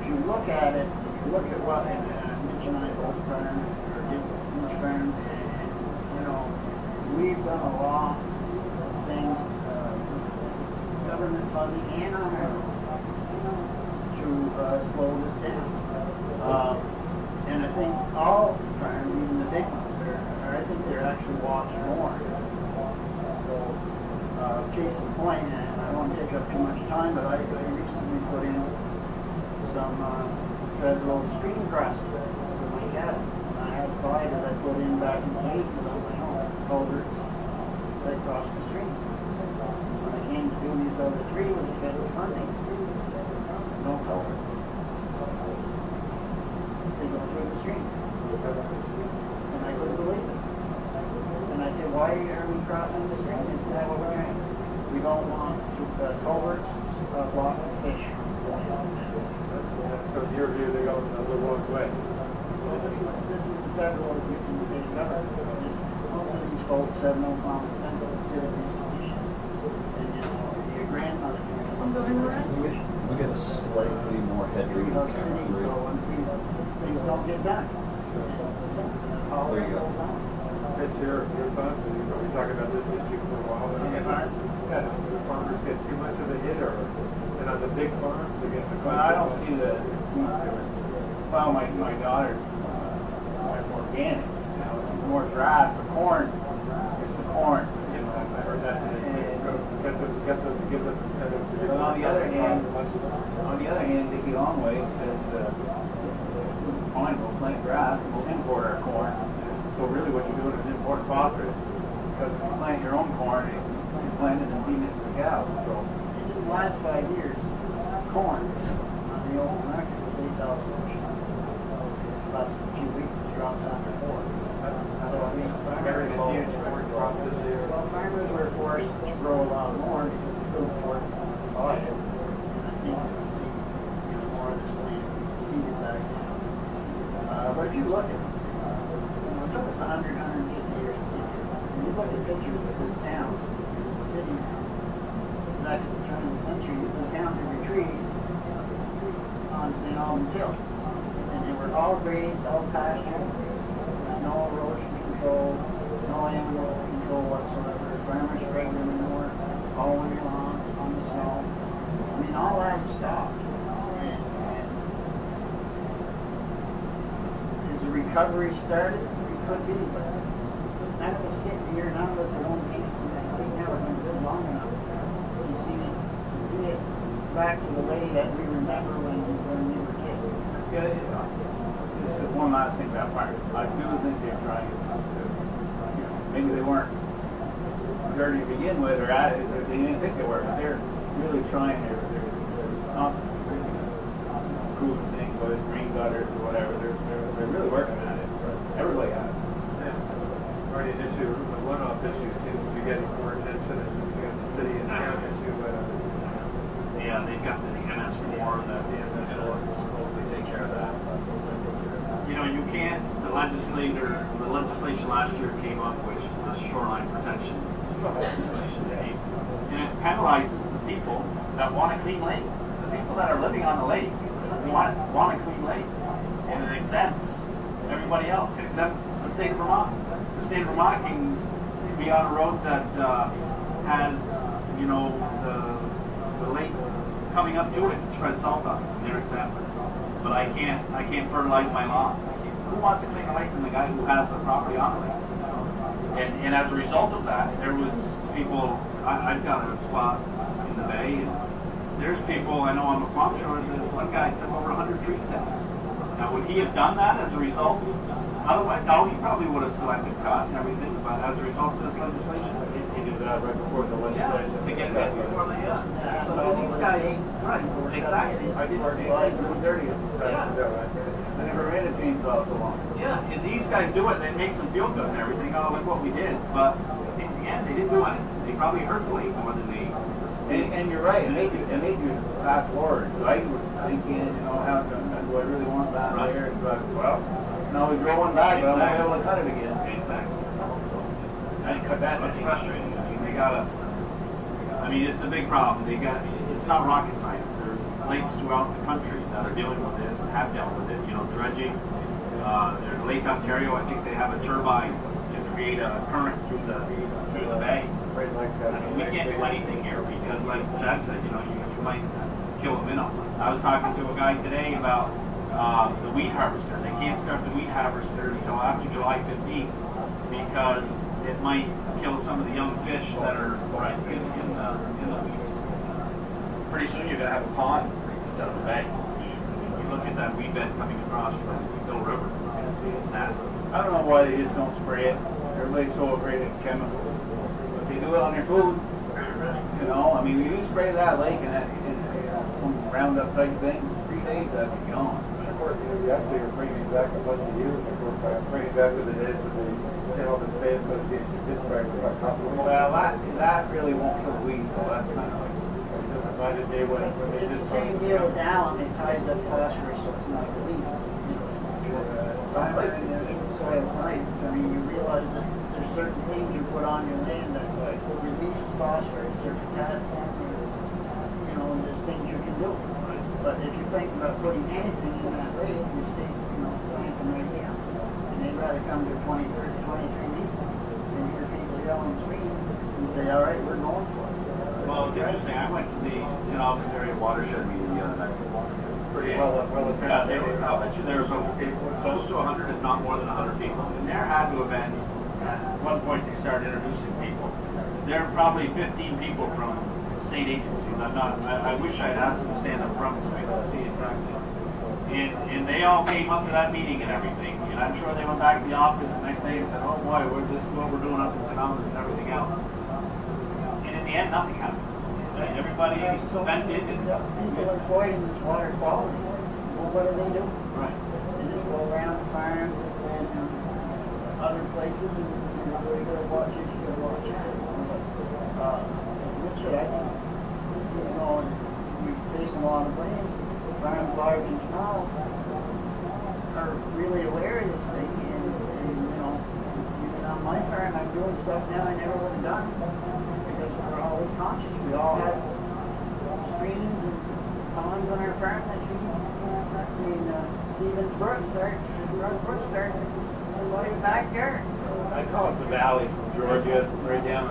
If you look at it, if you look at what Mitch and I both farmed, or did Mitch farm, and we've done a lot of things, government funding and on our own, to slow this down. And I think all farms, even the big ones, I think they're actually watched more. So, case in point, and I don't want to take up too much time, but I recently put in some federal stream crossing for my cattle. I had 5 that I put in back in the 80s on my own, culverts that cross the stream. When I came to do these other 3 with the federal funding, no culverts. They go through the stream. And I couldn't believe it. And I said, why are we crossing the stream? Isn't that what we're doing? We don't want culverts block the fish from going on there. So in your view, they go the wrong way. Well, this is the federal and state government. Most of these folks have no common sense of citizen position. And your grandmother We get a slightly more headroom. so when things don't get done. There you go. Mitch, your thoughts? We've been talking about this issue for a while. Yeah, do farmers get too much of a hit, and on the big farms, they get the Well, I don't see the. Well, my daughter's organic. It's more grass. The corn, it's the corn. I heard that. Give them incentive to But on the other hand, Dickie Longway says, fine, we'll plant grass and we'll import our corn. So really what you're doing is import phosphorus. Because if you plant your own corn, you plant it and feed it to the cows. So In the last 5 years, corn on the open market was 8,000 bushels. Last few weeks, it's dropped down to 4. So, I mean, farmers were forced to grow a lot more because they couldn't afford to buy it. And I think we'll see more of this land seeded back down. But if you look at it, it took us 100, 150 years to get here. When you look at pictures of this town, this city now, back at the turn of the century, the town had retreated on St. Albans Hill. And they were all grazed, all pastured, no erosion control, no recovery started, it could be, but none of us sitting here, none of us have owned anything. We've never been good long enough. You see it back to the way that we remember when we were kids. Yeah, this is one last thing about Marty. I do think they're trying to, maybe they weren't dirty to begin with, or they didn't think they were, but they're really trying their constantly improving things, whether it's green gutters or whatever. They're really working at it. Everybody has. Already an issue, the one-off issue seems to be getting more attention, and because the city and town issue, Yeah, they've got the MS4 that supposedly take care of that. You know, you can't, the legislation last year came up, which was shoreline protection legislation, and it penalizes the people that want a clean lake. The people that are living on the lake want a clean lake, and it exempts everybody else. It exempts the state of Vermont. The state of Vermont can be on a road that has, you know, the lake coming up to it and spread salt on it, and they're exempt. But I can't fertilize my lawn. Who wants a cleaner lake than the guy who has the property on the lake? And as a result of that, there was people, I've got a spot in the bay, and there's people I know on the farm shore that one guy took over 100 trees down. Now, would he have done that as a result? Otherwise, no, he probably would have selected cut and everything, but as a result of this legislation, he did that right before the legislation. to get it before they, so these guys, right, exactly. I did work June 30th. I never ran a chainsaw so long. Yeah, and these guys do it, it makes them feel good and everything, oh, look what we did, but in the end, they didn't do anything. They probably hurt the lake more than they... And you're right, it made you fast forward. So I was thinking, how do I really want that there? And well, now we grow one back, but I'm not able to cut it again. Exactly. I cut that. That's frustrating. I mean, it's a big problem. It's not rocket science. There's lakes throughout the country that are dealing with this and have dealt with it. Dredging. There's Lake Ontario. I think they have a turbine to create a current through the bay. Right, like I mean, we can't do anything here because, like Chad said, you might kill a minnow. I was talking to a guy today about the wheat harvester. They can't start the wheat harvester until after July 15th because it might kill some of the young fish that are right in the weeds. Pretty soon you're going to have a pond instead of a bay. You look at that weed bed coming across from Hill River, it's nasty. I don't know why they just don't spray it. Everybody's so afraid of chemicals. But they do it on their food. You spray that lake and some Roundup type thing, 3 days, that'd be gone. Of course, you actually are bringing back a bunch of years. Of course, I'm bringing back to the days of the Albans Bay Association district. Well, that really won't kill weeds, so that's kind of like... It just reminded me when they It's did the same deal with Allen, it ties up phosphorus, so it's not released. Soil science, you realize that there's certain things you put on your land that release phosphorus or potassium, there's things you can do. But if you think about putting anything in that lake, your state's, plant them right down. And they'd rather come to 20, 30, 23 meters than hear people yell and scream and say, all right, we're going for it. Well, it's interesting. I went to the St. Albans area watershed meeting the other night. pretty well Yeah, I'll bet you there was close to 100, if not more than 100 people. And there had to have been, at one point they started introducing people. There are probably 15 people from state agencies. I wish I'd asked them to stand up front so we could see exactly. And they all came up to that meeting and everything. And I'm sure they went back to the office the next day and said, oh boy, this is what we're doing up in St. Albans and everything else. And in the end, nothing happened. Everybody vented and... People employed in this water quality. Well, what do? Right. They just go around the farms and other places and you gotta watch this, you gotta watch that. Richard, I think, we face a lot of blame. Farms large and small are really aware of this thing and even on my farm I'm doing stuff now I never would have done because we're always conscious. We all have streams and ponds on our farm that Stevens Brook starts in the backyard. I call it the valley from Georgia, right down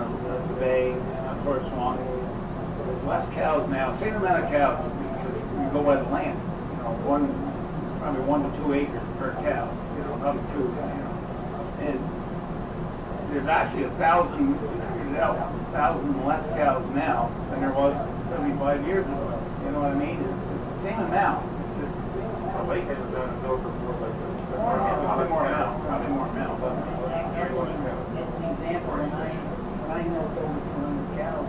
the bay, towards Swan. There's less cows now, same amount of cows because you go by the land. One probably 1 to 2 acres per cow, you know, up to, you know. And there's actually 1,000 less cows now than there was 75 years ago. You know what I mean? It's the same amount. It's just, Probably more like probably more now. Probably more now. But As an example, when I milked over 200 cows,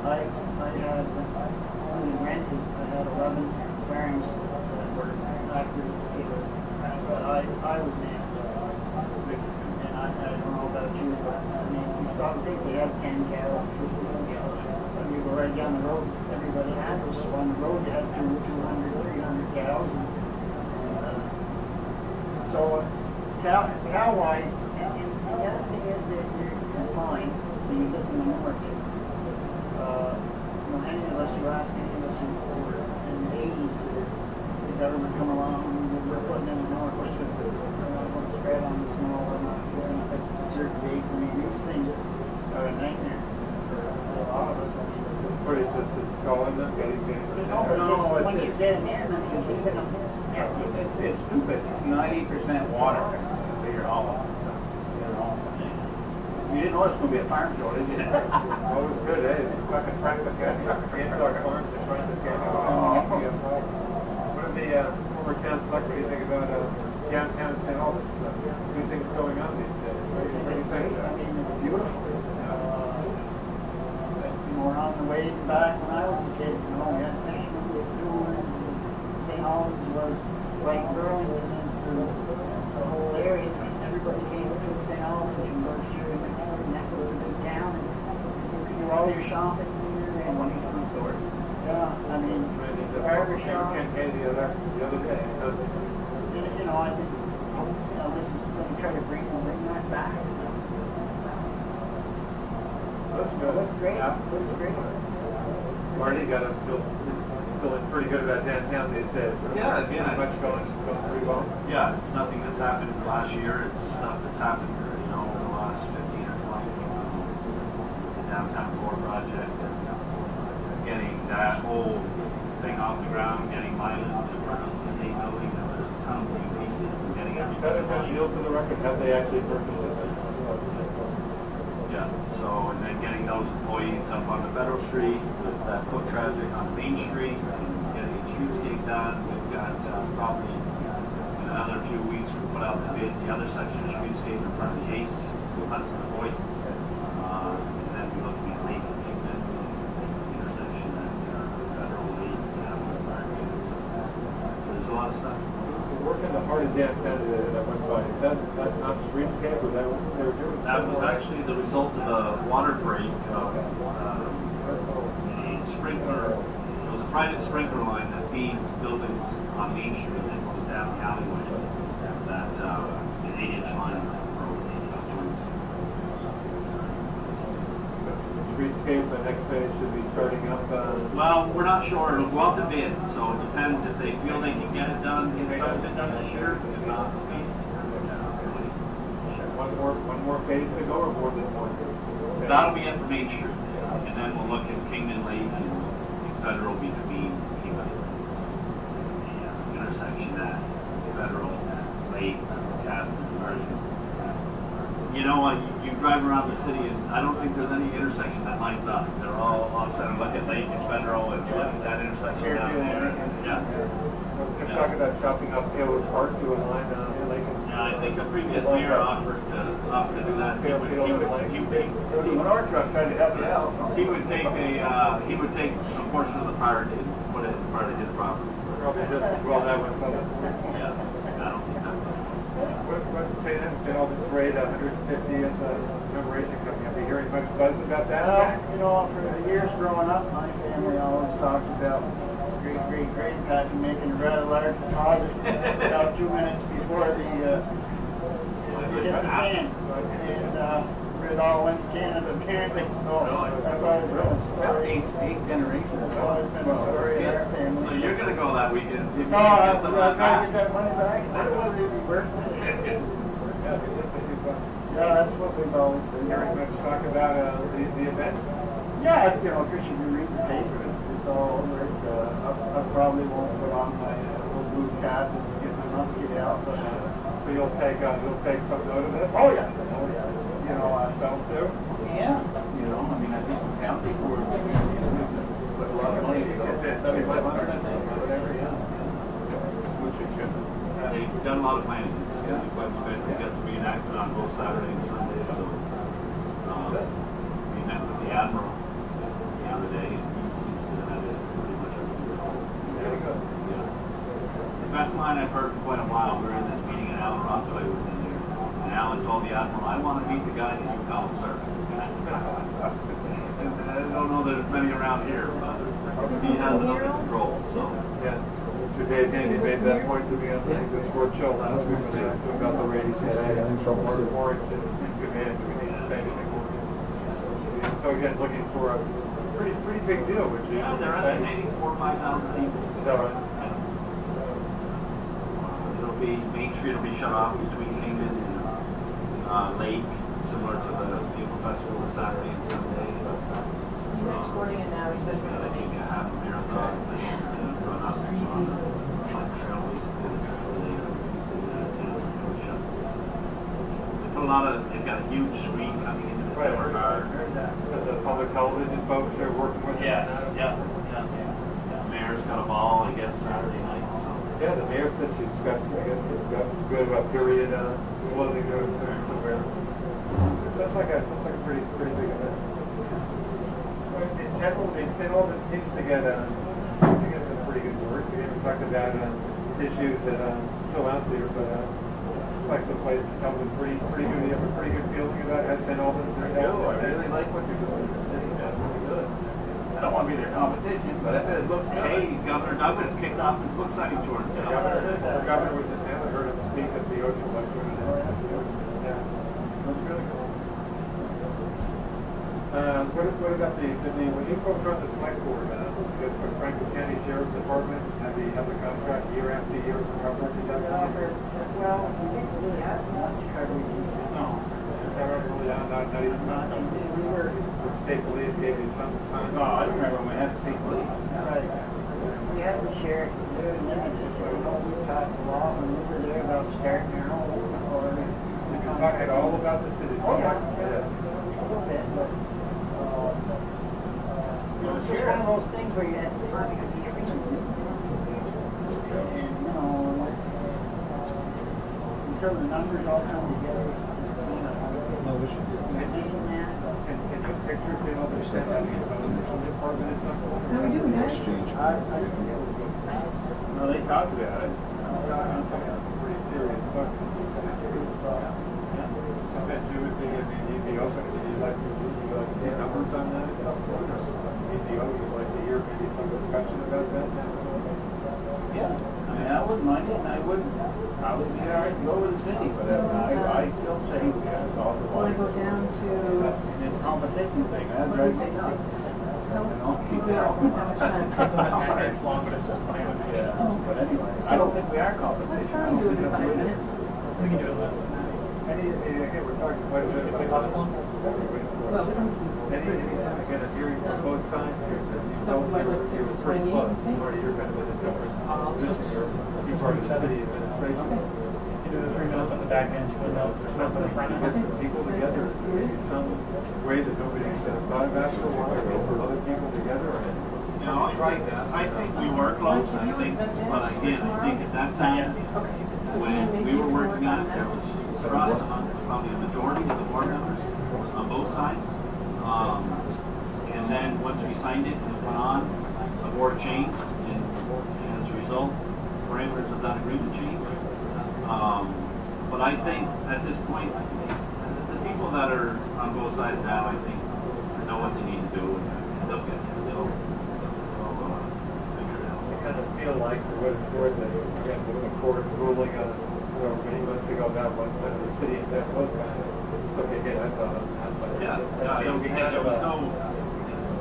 I had only rented, I had 11 farms that were active, but I was in. And I don't know about you, but I mean, you stop and think they had 10 cows, 15 cows. When you go right down the road, everybody had this. On the road, you had 200, 300 cows. So, cow-wise, and the other thing is that you're confined, so you live in the north. Any of us, you ask any of us in the 80s, the government come along and we're putting in the north, we're just going to spread on the snow, we're not going to pick certain dates. I mean, these things are a nightmare for a lot of us. What is this, calling them, getting No, once you get them in, then you keep them. it's stupid. It's 90% water. Figure all of it. You know. You didn't know it was going to be a farm show, did you? Oh, it's good, eh? It's fucking practical. Inside farms, they're trying to get What are the former town select, what do you think about downtown St. Albans? Good things going on these days. What do you think? I mean, it's beautiful. More on the way back when I was a kid, you know, we had fishing, we had doing, St. Albans was like Burlington and the whole area. Everybody came to St. Albans and Berkshire and that was a big town. And you could do all your shopping here and one of the stores. Yeah, I mean, the barber shop. Can't pay the other day. So, you know, I think, this is going to try to bring that back. So. that's good. Looks great. Yeah. Looks great. Marty got to feeling pretty good about downtown these days. Yeah, again, Pretty much going pretty well. Yeah, it's nothing that's happened last year. It's stuff that's happened, you know, over the last 15 or 20. The downtown core project and getting that whole thing off the ground, getting Milan to purchase the state building. There's a ton of new pieces and getting That everything. is a deal for the record. Have they actually purchased it? Yeah, so, and then getting those employees up on the Federal Street with that foot traffic on Main Street and getting the streetscape done. We've got probably in another few weeks we'll put out the bid, the other section of streetscape in front of Jace, Hudson Point. And then we're looking at Lake Kingman intersection at Federal Lake and Market. So there's a lot of stuff. Working the heart of downtown that went by. That's not streetscape, or that what they were doing? That was actually the result of a water break of a sprinkler. It was a private sprinkler line that feeds buildings on Main Street and goes down the alleyway. That an 8-inch line broke. Streetscape, the next phase should be starting up. Well, we're not sure. It'll go out to bid, so it depends if they feel they can get it done, get some of it done this year. If not, it'll be One more phase to go, or more than one? that'll be at the Main Street, and then we'll look at Kingman Lake and Federal between Kingman the intersection at Federal Lake, Catherine. You know, you drive around the city, and I don't think there's any intersection that lines up. They're all offset. Look at Lake and Federal, and look at that intersection down there. Yeah. They're talking about chopping up Taylor Park to a line in Lake. Yeah, I think the previous mayor offered to do that. He would take a portion of the park and put it as part of his property. Probably just as well that one. Yeah, I don't think that. What say then? St. Albans Parade 150th commemoration coming up. Are you hearing much buzz about that? Well, you know, for the years growing up, my family always talked about great-great-grandpappy making a rather large deposit about 2 minutes before the hit the fan. And it all went to Canada apparently, so that's always been a story. Eight generations. That's always been a story in our family. So you're gonna go that weekend? See if you No, can I'm get some of trying that to get that money back. What was it? Your birthday? Yeah, that's what we've always been Hearing doing. much talk about the event? Yeah, you know, Chris, if you read the paper, it's all over. I probably won't put on my little blue cap and, must get out, but, So you'll take some note of it? oh yeah, you know, Yourself too? Yeah, you know, I mean, I think the town people were put a lot of money to go. 7,500, I think, or whatever, yeah. Which it should. They've done a lot of planning. It's going to be quite an event. We got to reenact it on both Saturday and Sunday. So we met with the Admiral the other day, and he seems to have it pretty much under control. Very good. Yeah. The best line I've heard in quite a while, we were in this meeting and Alan Rockaway was in there. And Alan told the Admiral, I want to meet the guy that you call sir. And I don't know that there's many around here, but he has it under control. So. Yeah. Mr. Dave Handy made that point to me on the sport show last week when they asked him about the ratings. He said, more in command. Do we need to say anything more? So again, looking for a pretty big deal, which is. Yeah, they're estimating 4,000 or 5,000 people. Is that right? It'll be, Main Street will be shut off between Kingman and Lake, similar to the Vehicle Festival Saturday and Sunday. He's exporting it now. He says we're going to Making a half a marathon to run up on the trail, basically the trail they put a lot of, they've got a huge screen coming into the tower car. The public television folks are working with Yes, them. yeah. The mayor's got a ball, I guess, Saturday night. So. Yeah, the mayor said she's got, I guess, good period clothing to wear. That's like a pretty big event. In general, St. Albans seems to get some pretty good work. We haven't talked about issues that are still out there, but like the place is helping pretty good. You have a pretty good feeling about how St. Albans is I really like what you're doing. That's pretty good. I don't want to be their competition, but if it looks good. Hey, Governor Douglas kicked off his book signing tour in St. Albans. The governor was in town. I heard him speak at the ocean lecture. Yeah, that's really cool. What about when you folks run the select board, because for Franklin County Sheriff's Department, have the contract year after year for coverage? Is that right? Well, we didn't really have much coverage. No. Not even. We were. State police gave you some time. No, I remember when we had state police. Right. We had the sheriff, very limited, so we talked a lot when we were there about starting our own. You've been talking all about the city. Oh, yeah. Yes. A little bit, but, it's just one of those things where you have to find a everything. And, you know, until the numbers all come together, No, we should do it. Can you picture, there's that department and stuff? No, we do, yes. Exchange. No, they talked about it. Pretty serious. I bet you would you'd be open to you'd like to see numbers on that. You'd be open, you'd like to hear maybe some discussion about that. Yeah, I mean, I wouldn't mind it, and I would probably be all right to go with the city, but I still say we have to talk about Want to go down to, this competition thing. That what do we drives say, me 6? nuts. No? Don't keep We it are. off. How much time? It's long, but it's just 20 minutes. Yeah, but anyway, I don't think we are competition. Let's try and do it in 5 minutes. We can do it less than that. Again, we're talking quite a bit If about they cost long. Well, we don't. again, a hearing from both sides here. So, like, let's say You're pretty 20, close. you think? Marty, you're kind of in a different position. You're part of the city administration. You do the 3 minutes on the back end, 2 minutes on the front Get end. some people together, maybe some way that nobody's thought about for a while, get some other people together. You know, I think we were close. I think, but again, I think at that time, Okay. So when Ian, maybe we you were can working work on it, there was trust amongst probably a majority of the board members on both sides. And then once we signed it and it went on, the board changed, and as a result, parameters of that agreement changed. But I think at this point, the people that are on both sides now, I think, know what they need to do, and they'll get it. They'll figure it out. I kind of feel like, for what it's worth, that again, with the court ruling on, many months ago, that one, when the city and that was kind of, it's okay, again, I thought on that, but Yeah, there was no,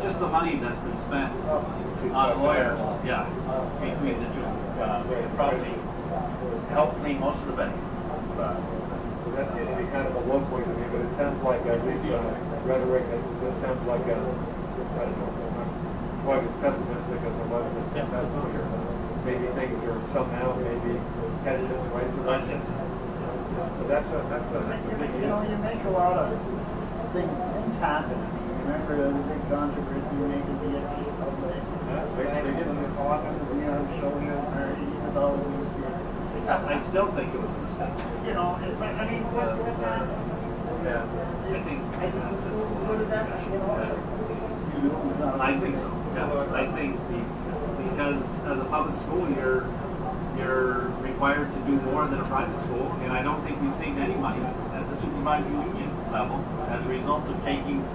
just the money that's been spent on lawyers, between the two, probably helped me most of the benefit. that seems to be kind of a low point to me, but it sounds like at least rhetoric, it sounds like I don't know, quite as pessimistic as it was this past year. Maybe things are some now maybe headed in the right direction. So that's a big You know, you make a lot of things happen. I mean, remember the big controversy making the BFA public? They didn't call it. You know, showing it, Marty, with all of these kids. I still think it was a mistake. You know, I mean, what happened? Yeah. I think What did that, you know? I think so. Yeah. I think because as a public school, you're required to do more than a private school, and I don't think we've saved any money at the supervisory union level as a result of taking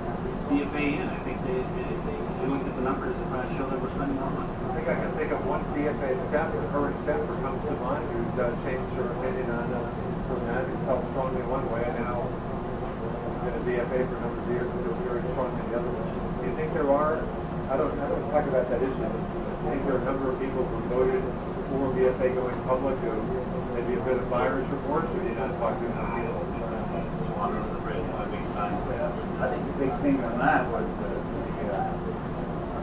BFA in. I think if you look at the numbers, it probably show that we're spending more money. I think I can think of one BFA staffer, current staffer comes to mind who's changed her opinion on from that. He felt strongly one way, and now been a BFA for a number of years, and feels very strongly the other way. Do you think there are? I don't talk about that issue. But I think there are a number of people who voted for BFA going public who maybe a bit of buyer's remorse, or do you not talk to enough people? It's water on the bridge one big time. I think the big thing on that was the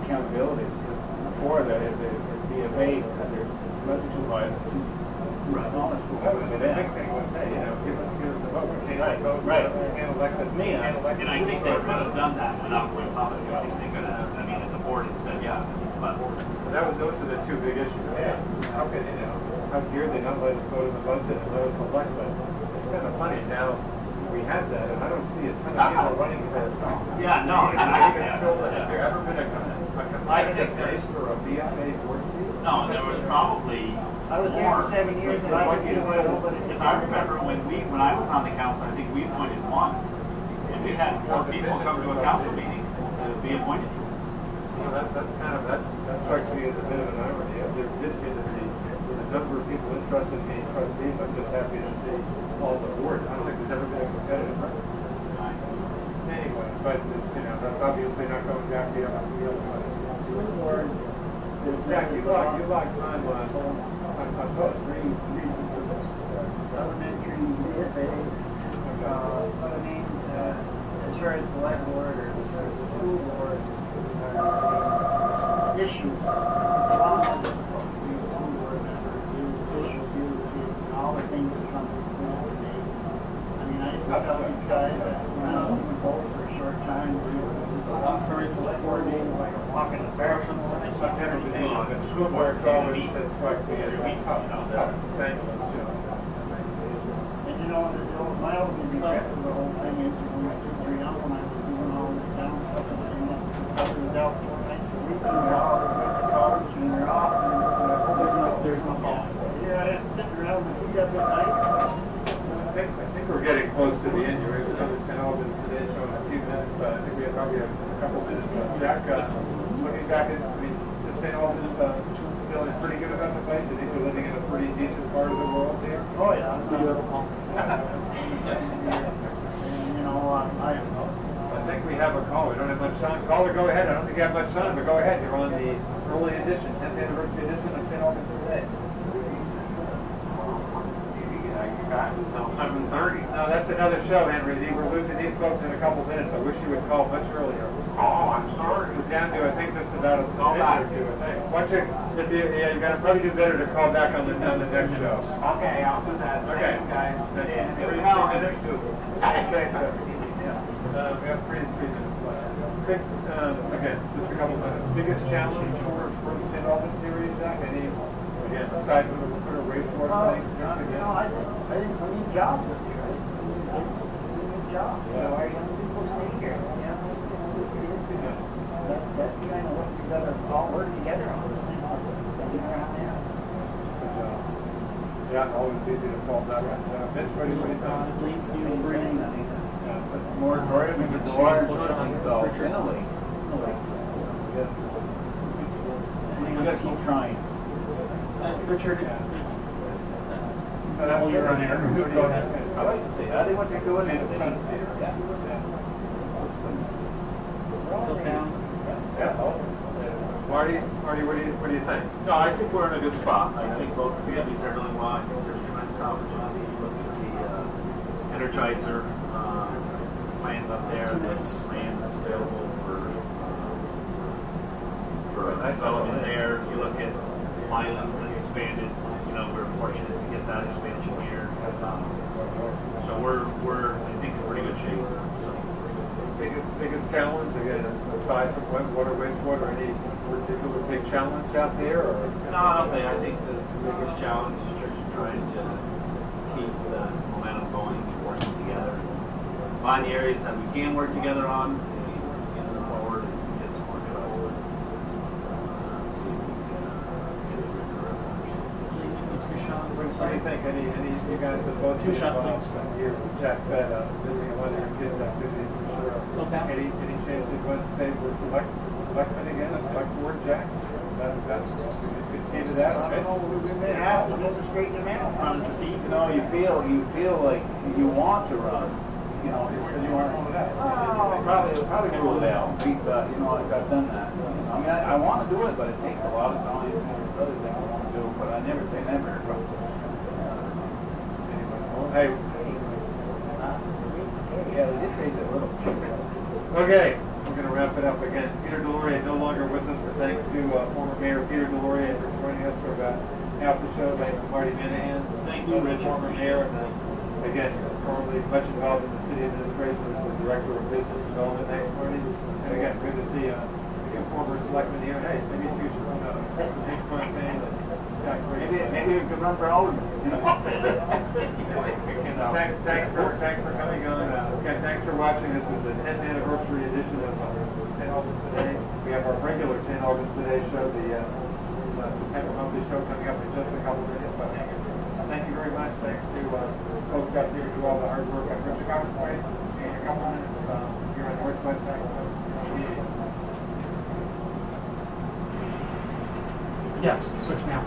accountability. Before that, if BFA had their budget too high, smaller schools. The big thing was, hey, you know, give us the vote. We can't vote. Right. We can't elect us. Me, And I think they could have done that without going public. I think they could have. I mean, if the board had said, yeah, but Those are the two big issues. Yeah. How could, you know, how dare they not let us vote in the budget and let us elect them? It's kind of funny now. We have that, and I don't see a ton of people running for. yeah, no, exactly. Has there ever been a competitive race for a BFA board seat? No, there was probably I was here for 7 years, and I didn't see nobody. Because I remember when I was on the council, I think we appointed one, and we had 4 people come to a council meeting to be appointed. So that strikes me as a bit of an irony. There did seem to be a number of people interested in being trustees. I'm just happy to see all the boards. I don't think there's ever been a competitive race. Anyway, but you know, that's obviously not going back the other way. Jack, you like time on both. Three elementary, BFA, but I mean, as far as select board or as far as the school board, issues, along with the school board members, issues, all the things that come to the school today. I mean, I used to tell these guys that when I was doing both for a short time, I'm sorry, select board meeting like a walk in the barrel. I've never been able to school board, so always has struck me as tough thing. And you know, my only regret for the whole thing is when I was young, when I was doing all this down stuff, and I must have been out 4 nights a week, and they're all went to college, and they're off, and there's no fault. Yeah, it's sitting around, and we got that night. I think we're getting close to the end. You're able to St. Albans today, showing a few minutes. I think we probably have a couple minutes. Jack, looking back at St. Albans, feeling pretty good about the place. I think we're living in a pretty decent part of the world here. Oh yeah. We do have a pump. Yes. And you know, I think we have a call. We don't have much time. Caller, go ahead. I don't think you have much time, but go ahead. You're on the early edition, 10th anniversary edition of St. Albans today. 11:30. No, that's another show, Henry. We're losing these folks in a couple minutes. I wish you would call much earlier. Oh, I'm sorry. We're down to, I think, just about a minute or two, I think. Why don't you're going to probably do better to call back on the next show. Okay, I'll do that. Okay. Guys. Three minutes. Okay, so, we have three minutes left. Again, just a couple minutes. Biggest challenge for the St. Albans series, Zach? Again, aside from the sort of wastewater thing? you know, I think we need jobs up here. We need jobs. You know, our young people stay here. That's kind of what we got to all work together on. Around there. Yeah, always easy to fall back on. Mitch, what do you think? Moratorium and get the water sources resolved. We got to keep trying. Richard, Well, you're on air. Go ahead. I like to say, I think what they're doing is Marty, what do you think? No, I think we're in a good spot. I think both communities are doing well. I think there's tremendous opportunity. You look at the Energizer plant up there, that's land that's available for development there. You look at Milan, that's expanded. You know, we're fortunate to get that expansion here. So we're I think in pretty good shape. So biggest challenge again, aside from water, wastewater, any particular big challenge out there? Or? No, I don't think. I think the biggest challenge is just trying to keep the momentum going, working together, find the areas that we can work together on, and move forward and get some more trust. See if we can get it correct. What do you think? Any you guys have both Two shot, please. Here, Jack said, visiting a lot of your kids activities for sure. Okay. Any chance you'd want to stay with selectmen again, a select board, Jack? We could continue that. I don't know, we may have to just straighten them out. You know, you feel like you want to run. You know, You want to hold it out? probably rule it out. You know, I've done that. I mean, I want to do it, but it takes a lot of time. There's other things I want to do, but I never say never. Hey. Yeah, they did take a little. Okay, we're going to wrap it up again. Peter Delauriers no longer with us, but thanks to former Mayor Peter Delauriers for joining us for about half the show. Thanks to Marty Manahan. Thank you, Rich. Former mayor, and again, formerly much involved in the city administration as the director of business development. Thanks, Marty. And again, good to see a former selectman here. Hey, maybe you should run a big fun thing. Maybe we could run for alderman. Thanks for coming on. Again, thanks for watching. This was the 10th anniversary edition of St. Albans Today. We have our regular St. Albans Today show, the September monthly show coming up in just a couple minutes. So thank you very much. Thanks to folks out there who do all the hard work. I'm Richard Gamache. See you in a couple minutes here on Northwest Access TV. Yes, switch now.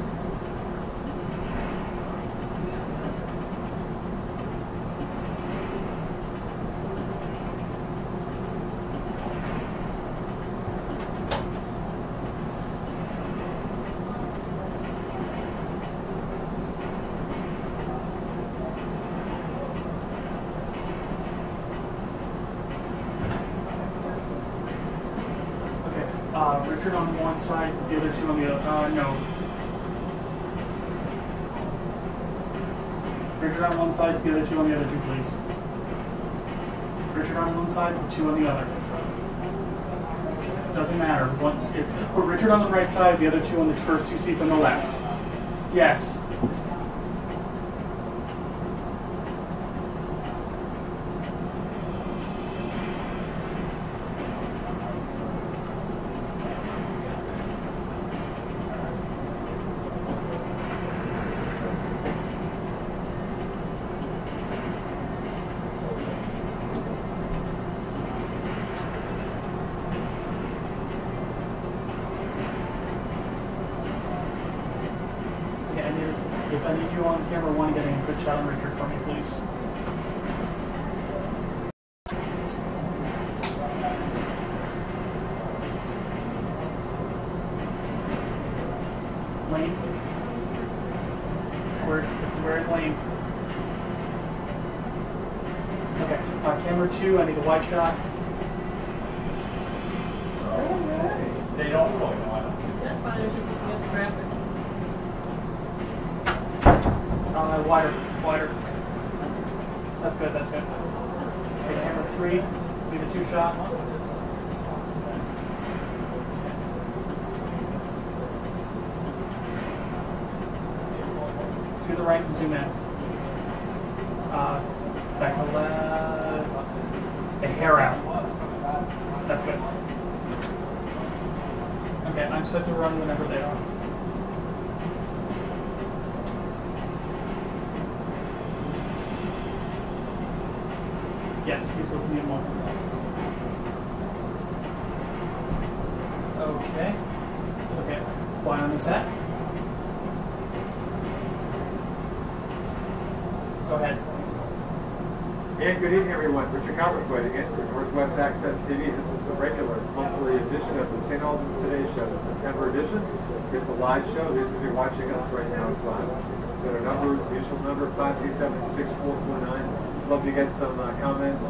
Richard on one side, the other two on the other. No. Richard on one side, the other two on the other two, please. Richard on one side, the two on the other. Doesn't matter. Put Richard on the right side, the other two on the first two seats on the left. Yes. I need you on camera one getting a good shot on Richard for me, please. Lane. Where's Lane? Okay. Camera two, I need a wide shot. They don't really know. That's fine, I was just looking at the graphics. Wider. That's good. Okay, camera three, be the two shot. To the right and zoom in. Back to the left. A hair out. That's good. Okay, I'm set to run whenever they are. Yes, he's looking at one. Okay. Fly on the set. Go ahead. And good evening, everyone. Richard Gamache again for Northwest Access TV. This is the regular monthly edition of the St. Albans Today show, the September edition. It's a live show. These of you watching us right now, it's live. Got our numbers, the usual number, 527-6449. Love to get some comments,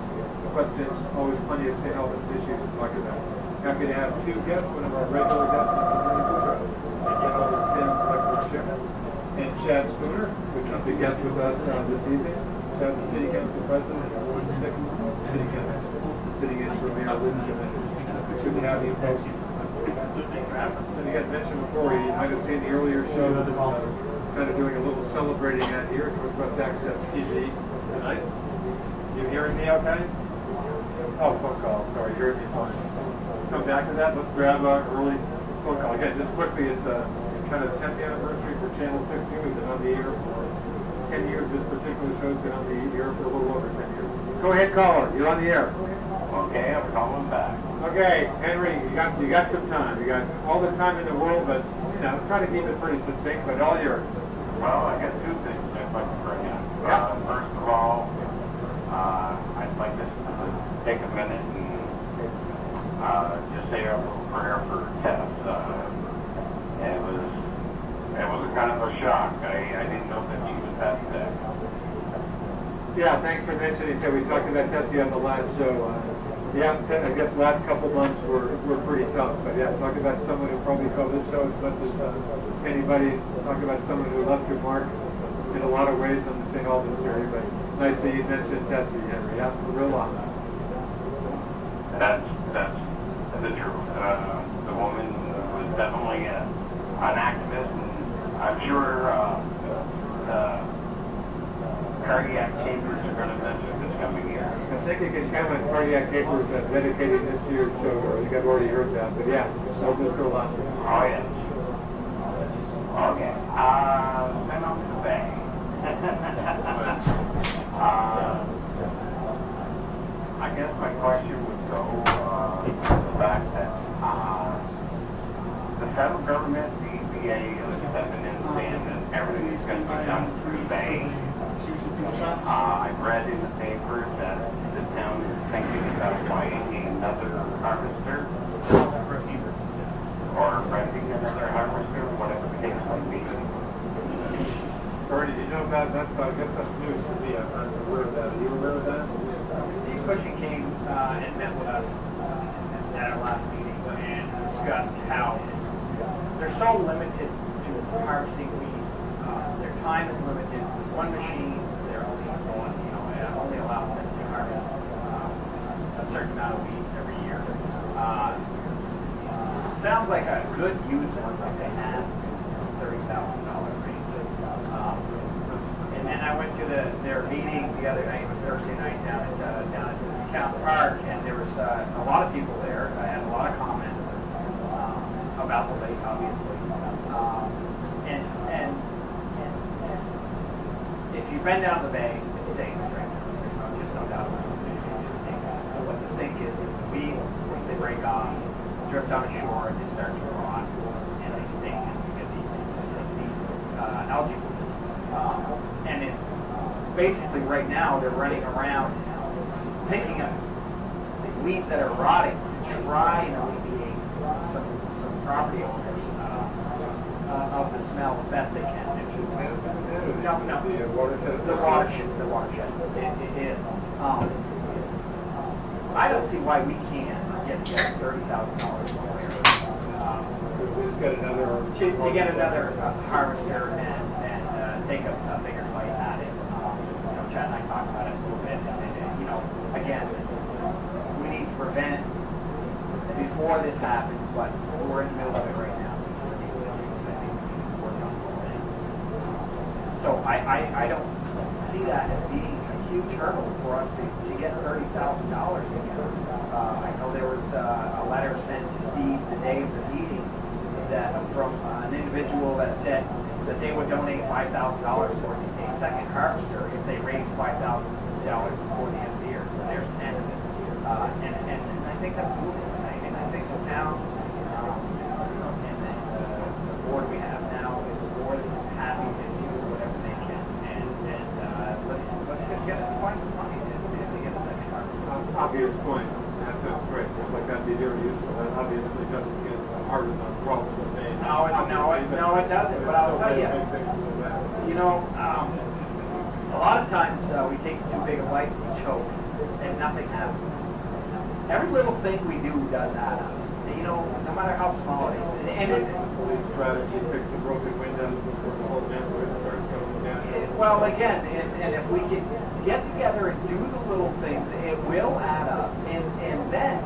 questions. Always plenty of St. Albans issues to talk about. Happy to have two guests. One of our regular guests, Bernie Boudreau, St. Albans Town Select Board Chairman, Chad Spooner, who's going to be guest with us this evening. Chad, the City Council President, and Ward 6 City Council, sitting in for Mayor Liz Gamache. Good to have you folks. And you had mentioned before, you might have seen the earlier show that kind of doing a little celebrating out here at Northwest Access TV tonight. You hearing me okay? Oh, phone call. Sorry, you're hearing me fine. Come back to that. Let's grab an early phone call. Again, just quickly, it's a kind of 10th anniversary for Channel 16. We've been on the air for 10 years. This particular show's been on the air for a little over 10 years. Go ahead, caller. You're on the air. Okay, I'm calling back. Okay, Henry, you got some time. You got all the time in the world, but try to keep it pretty succinct. But all yours. Well, I got two things I'd like to bring up. First of all, I'd like to take a minute and just say a little prayer for Tess. It was a kind of a shock. I didn't know that she was that sick. Yeah, thanks for mentioning that. We talked about Tessie on the last show. Yeah, I guess last couple months were pretty tough. But yeah, talk about someone who probably saw this show as much as anybody. Talk about someone who left your mark in a lot of ways on the St. Albans area. But nice that you mentioned Tessie, Henry. Yeah, real loss. That's the truth. The woman was definitely an activist, and I'm sure cardiac capers are going to mention this coming year. I think you can count on cardiac capers dedicating this year's show. I think I've already heard that. But yeah, so this go on. Oh, yes. Okay. Then on to the bay. I guess my question would go to the fact that the federal government, the EPA, is stepping in and saying that everything is going to be done through the bay. I've read in the paper that the town is thinking about buying another harvester or renting another harvester, whatever the case might be. Bernie, did you know about that? I guess that's news to me. I'm not aware of that. Are you aware of that? Steve Cushing came and met with us at our last meeting and discussed how they're so limited to harvesting weeds. Their time is limited. One machine, they're only going, it only allows them to harvest a certain amount of weeds every year. Sounds like a good use one that they have, $30,000 range. And then I went to their meeting the other night, it was Thursday night down at the town park, and there was a lot of people there. I had a lot of comments about the lake, obviously. And if you've been down the bay, it stinks right now. There's just no doubt about it. It just stinks. So what the stink is weeds, they break off, drift on shore, and they start to rot, and they stink, and you get these algae blooms. And it basically right now they're running around picking up the weeds that are rotting to try and alleviate some property owners of the smell the best they can. No, the watershed. It is. I don't see why we can't get $30,000 to get another harvester and take a bigger bite at it. Chad and I talked about it a little bit. And again, we need to prevent before this happens, but we're in the middle of it right now. So I don't see that as being a huge hurdle for us to get $30,000 together. I know there was a letter sent to Steve the day of the meeting from an individual that said that they would donate $5,000 towards a second harvester if they raised $5,000 before the end of the year. So there's 10 of it. And I think that's moving. And I think the town and the board we have now is more than happy to do whatever they can. And let's get it, find some money to get a second harvester. Obvious point. That's great. It's like that'd be very useful. That obviously doesn't get harder than the problem with me. No, it doesn't. But I'll tell you, a lot of times we take too big a bite and we choke, and nothing happens. Every little thing we do does add up. No matter how small it is. And police strategy, fix the broken windows before the whole neighborhood starts Well, again, and if we can get together and do the little things, it will add up, and then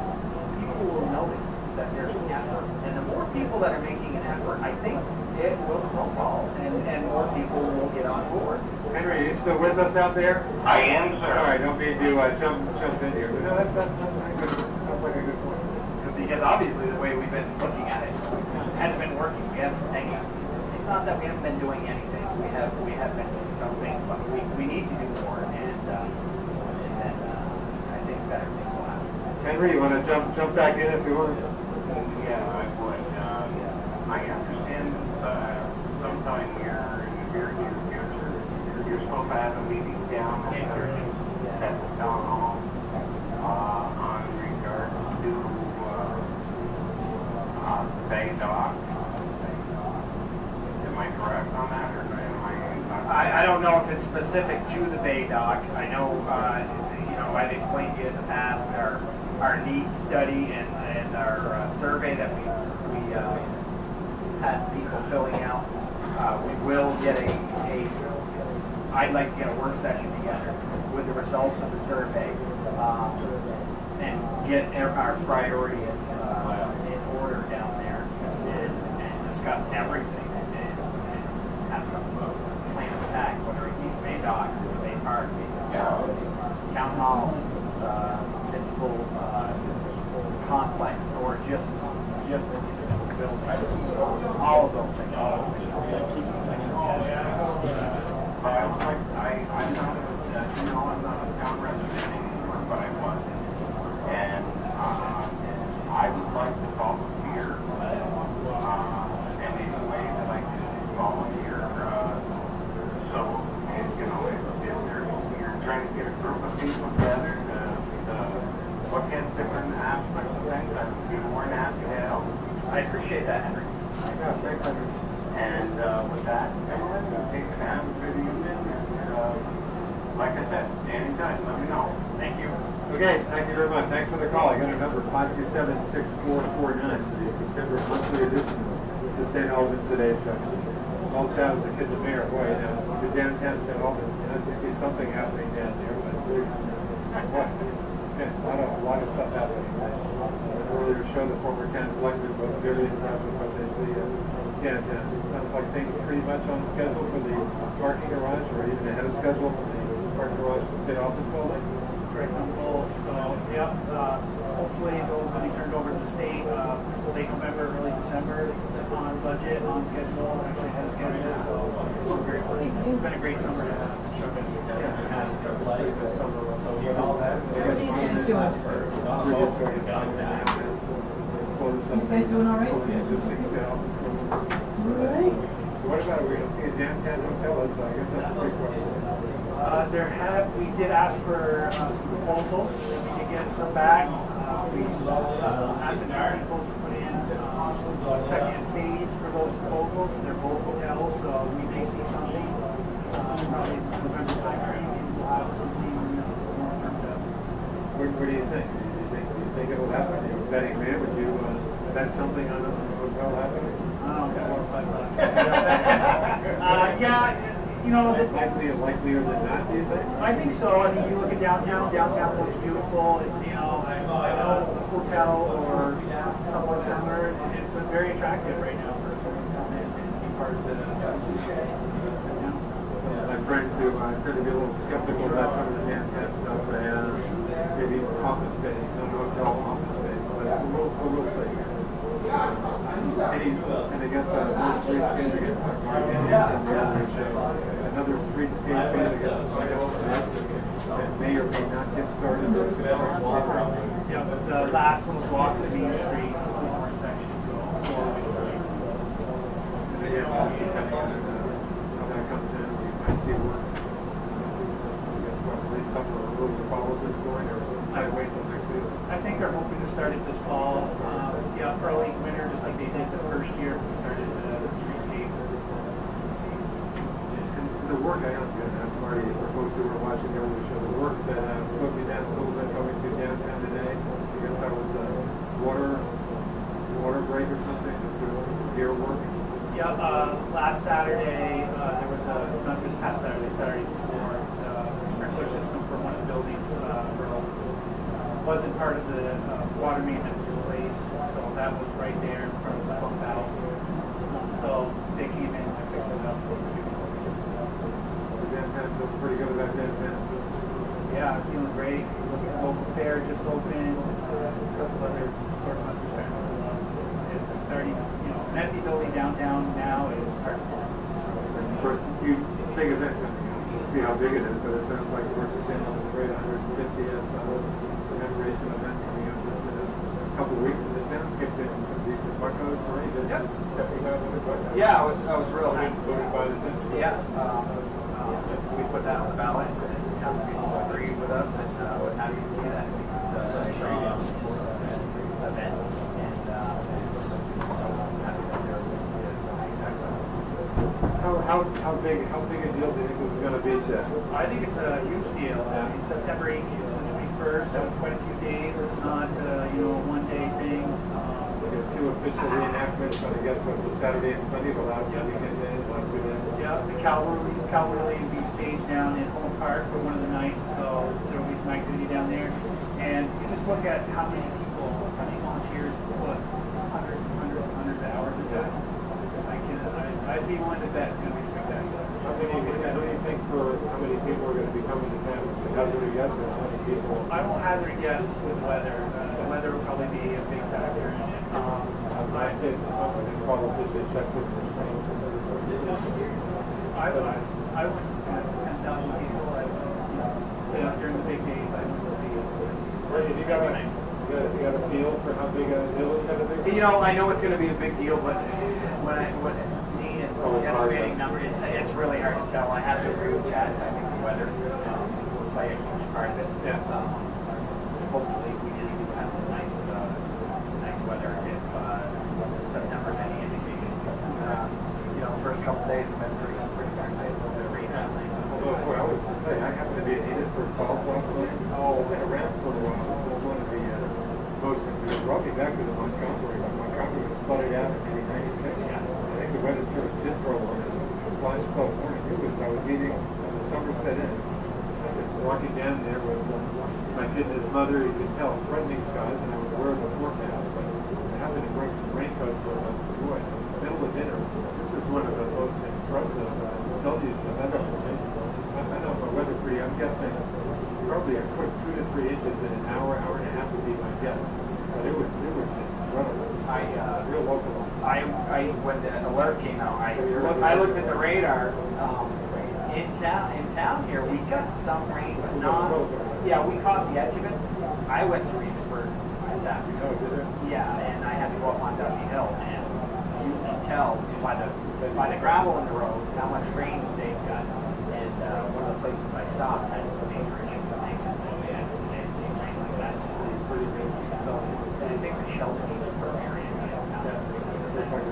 people will notice that there's an effort. And the more people that are making an effort, I think it will snowball, and more people will get on board. Henry, are you still with us out there? I am, sir. All right, don't mean to jump in here. But no, that's like a good point. Because obviously the way we've been looking at it hasn't been working. We haven't it's not that we haven't been doing anything. We have been doing something, but we need to do more, and I think better things will happen. Henry, you want to jump back in if you want? Yeah, I would. I understand sometime here in the very near future, you're supposed to have a meeting down at the town hall on regard to Bay Dock. Am I correct on that, or am I? I don't know if it's specific to the Bay Dock. I know, I've explained to you in the past our needs study and our survey that we had people filling out. We will get I'd like to get a work session together with the results of the survey and get our priorities in order down there and discuss everything and have some plan of attack, whether it be Bay Dock, Bay Park, Town Hall, municipal complex, or just all of those things. I'm not a town resident anymore, but I was. And I would like to volunteer in any way that I can volunteer. So, if you're trying to get a group of people together to look at different aspects of things, I would be more than happy to help. I appreciate that, Henry. Yeah, thanks, Henry. And with that, take it down for the evening. Like I said, anytime, let me know. Thank you. Okay, thank you very much. Thanks for the call. I got a number 527-6449 for the September monthly edition of the St. Albans Today Show. All towns the kids of mayor. Boy, the downtown St. Albans, I see something happening down there, but a lot of stuff happening. Earlier show the former town selectmen was very impressed with what they see. It sounds like things pretty much on schedule for the parking garage, or even ahead of schedule for the parking garage for the state office building. Correct on goals. So, hopefully those will be turned over to the state late November, early December. It's on budget, on schedule, actually ahead of schedule. So we're very pleased. It's been a great summer to show it. These guys doing? These guys doing all right? Right. What about, we're going to see a downtown hotel? I guess that's a big question. We did ask for some proposals. We did get some back. We asked the people to put in a second phase for those proposals. They're both hotels, so we may see something probably November timeframe. We'll have something more firmed up. What do you think? Do you think it'll happen? You're a betting man. Would you bet something on a hotel happening? I don't know, 4 or 5 bucks. Likelier than not, do you think? I think so. I mean, you look at downtown. Downtown looks beautiful. It's, I know a hotel or somewhat similar. It's very attractive right now for someone to come in and be part of this. My friends who tend to be a little skeptical about some of the downtown stuff, maybe office space, not hotel office space, but we'll see. And I guess another streetscape band against that may or may not get started. Yeah, but the last one was walk the Main Street, more sections. So and again, how that comes in, you might see work. I guess couple of rules to follow this going, or I wait till next season. I think they're hoping to start it this fall. Early winter, just like they did the first year we started the streetscape. The work, I don't ask Marty, for folks who were watching the earlier show, the work that slowed me down a little bit going through downtown today. I guess that was water break or something, just doing some gear work. Yeah, last Saturday, there was not this past Saturday, Saturday before, the sprinkler system for one of the buildings broke. Wasn't part of the water main that was replaced, so that was right there in front of the pump valve. So they came in and fixed it up for the people. Downtown feels pretty good about downtown. Yeah, I'm feeling great. Local fair just opened. A couple other storefronts are starting to open up. It's starting, you know, an empty building downtown now is hard. Of course, you big event, see how big it is, but it sounds like we're just in on the great 150th commemoration event coming up just in a couple of weeks in the town. Kicked in some decent buckos for you. Yep. 7,500 buckos. Yeah, I was real happy. Voted by the town. Yeah, we put that on the ballot, and people agreed with us, and we're happy to see that. It's a great event, and happy that they're How big a deal do you think this is going to be, Chad? I think it's a huge deal. It's September 18th to the 21st, so it's quite a few days. It's not, you know, a one-day thing. There's two official reenactments, but I guess what the Saturday and Sunday, the last weekend days, last two days. Yeah, the cavalry will be staged down in Home Park for one of the nights, so there will be some activity down there. And you just look at how many people, how many volunteers put hundreds of hours into that. I'd be willing to bet it's going to be spectacular. How many people are going to be coming to town? Hazard a guess, or how many people? I won't hazard a guess with the weather. The weather will probably be a big factor in it. I think probably they checked with the train. I would 10,000 people. During the big days, I would see it. Bernie, you got a feel for how big a deal it's going to be? You know, I know it's going to be a big deal, but when estimating number, it's really hard to tell. I have to agree with Chad. I think the weather will play a huge part of it. Yeah. Hopefully, we do have some nice weather if September's any indication. You know, the first couple days have been pretty darn nice. A little bit of rain happening. Well, I would say I happen to be an idiot for golf locally. I've been around for a while. It was one of the most, it brought me back to the Montgomery. Montgomery was flooded out in '96. I think the weather sort of did for a while. Flies 12 morning. I was eating on the Somerset Inn. I was walking down there with my kid and his mother. You could tell threatening skies, and I was aware of the forecast. But I happened to bring some raincoats for us. Boy, in the middle of dinner, this is one of the most impressive deluges I've ever seen. I don't know weather for you. I'm guessing probably a quick 2 to 3 inches in an hour and a half would be my guess. But it was incredible. Real local. When the alert came out, I looked at the radar. In town here, we got some rain, but not. Yeah, we caught the edge of it. I went to Reedsburg this afternoon. Oh, did it? Yeah, and I had to go up Montagne Hill, and you can tell by the gravel in the roads how much rain they've got. And one of the places I stopped had major issues with maintenance, so we had seen rain like that. Pretty big. So I think the shelter needs for area.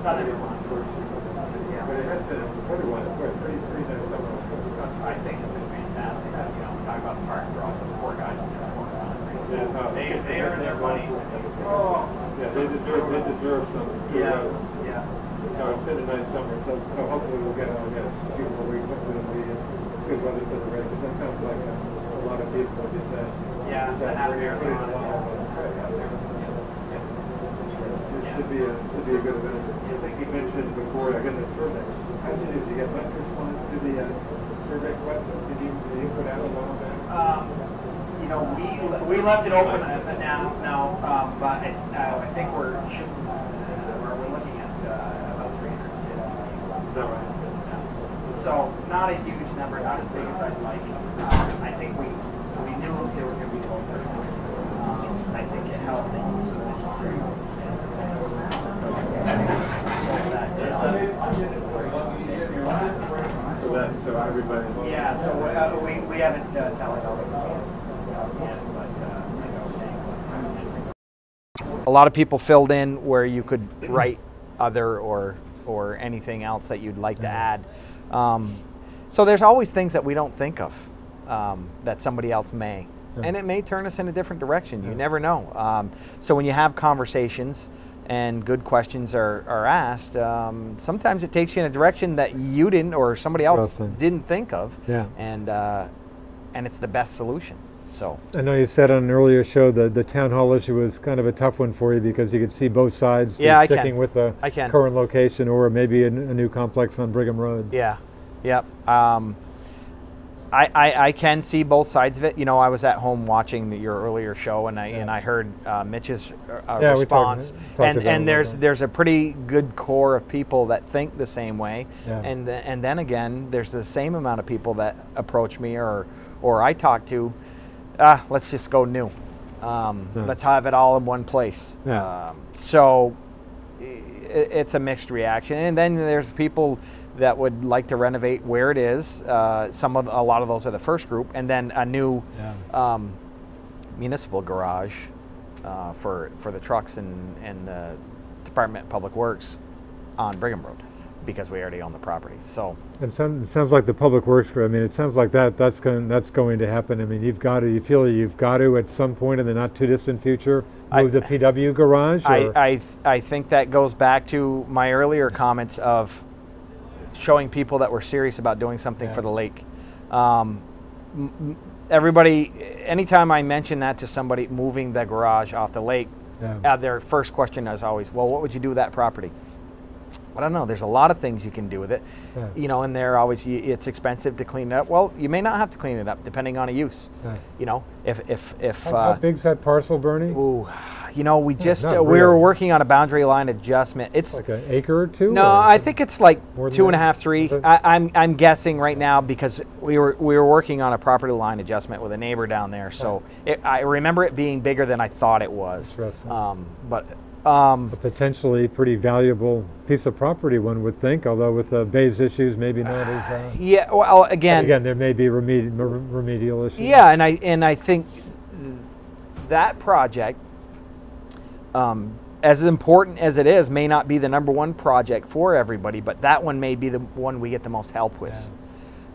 Southern Vermont. Yeah. But it has been weather-wise, pretty nice summer. I think it's been fantastic. You know, we talk about the parks, they're all those poor guys in their corners. They earn their money. Oh. Yeah, they deserve some good weather. Yeah. No, it's been a nice summer, so hopefully we'll get a few more weeks. Hopefully it'll be good weather for the race. That sounds like a lot of people just that. Yeah, that have putting a lot of out there. It should be a good event. I think you mentioned before, I guess the survey. How did you get much response to the survey questions? Did you put out a while back? You know, we left it open now, but I think we're looking at about 300. Is that right? So not a huge number, not as big as I'd like. I think we knew there were going to be local. I think it helped. So everybody. Yeah, so we haven't tallied all the yet, but a lot of people filled in where you could write other or anything else that you'd like to add. So there's always things that we don't think of that somebody else may. And it may turn us in a different direction. You never know. So when you have conversations and good questions are asked, sometimes it takes you in a direction that you didn't or somebody else didn't think of, and it's the best solution. So I know you said on an earlier show that the town hall issue was kind of a tough one for you because you could see both sides sticking with the current location or maybe a new complex on Brigham Road. Yeah, yep. I can see both sides of it. You know, I was at home watching your earlier show, and I heard Mitch's response, and there's a pretty good core of people that think the same way, and then again, there's the same amount of people that approach me or I talk to. Let's just go new. Let's have it all in one place. So it's a mixed reaction, and then there's people that would like to renovate where it is. A lot of those are the first group, and then a new municipal garage for the trucks and the Department of Public Works on Brigham Road, because we already own the property. So it sounds like the Public Works. I mean, it sounds like that's going to happen. I mean, you feel you've got to at some point in the not too distant future move the PW garage. I think that goes back to my earlier comments of showing people that we're serious about doing something for the lake. Everybody, anytime I mention that to somebody, moving the garage off the lake, their first question is always, well, what would you do with that property? I don't know. There's a lot of things you can do with it, you know, and they're always, it's expensive to clean it up. Well, you may not have to clean it up depending on a use. You know, if how big's that parcel, Bernie? Ooh, you know, we were working on a boundary line adjustment. It's like an acre or two. No, I think it's like 2.5, 3. I'm guessing right now because we were working on a property line adjustment with a neighbor down there. So I remember it being bigger than I thought it was. But a potentially pretty valuable piece of property, one would think, although with the Bay's issues, maybe not as... yeah, well, again, there may be remedial issues. Yeah, and I think that project, as important as it is, may not be the #1 project for everybody, but that one may be the one we get the most help with.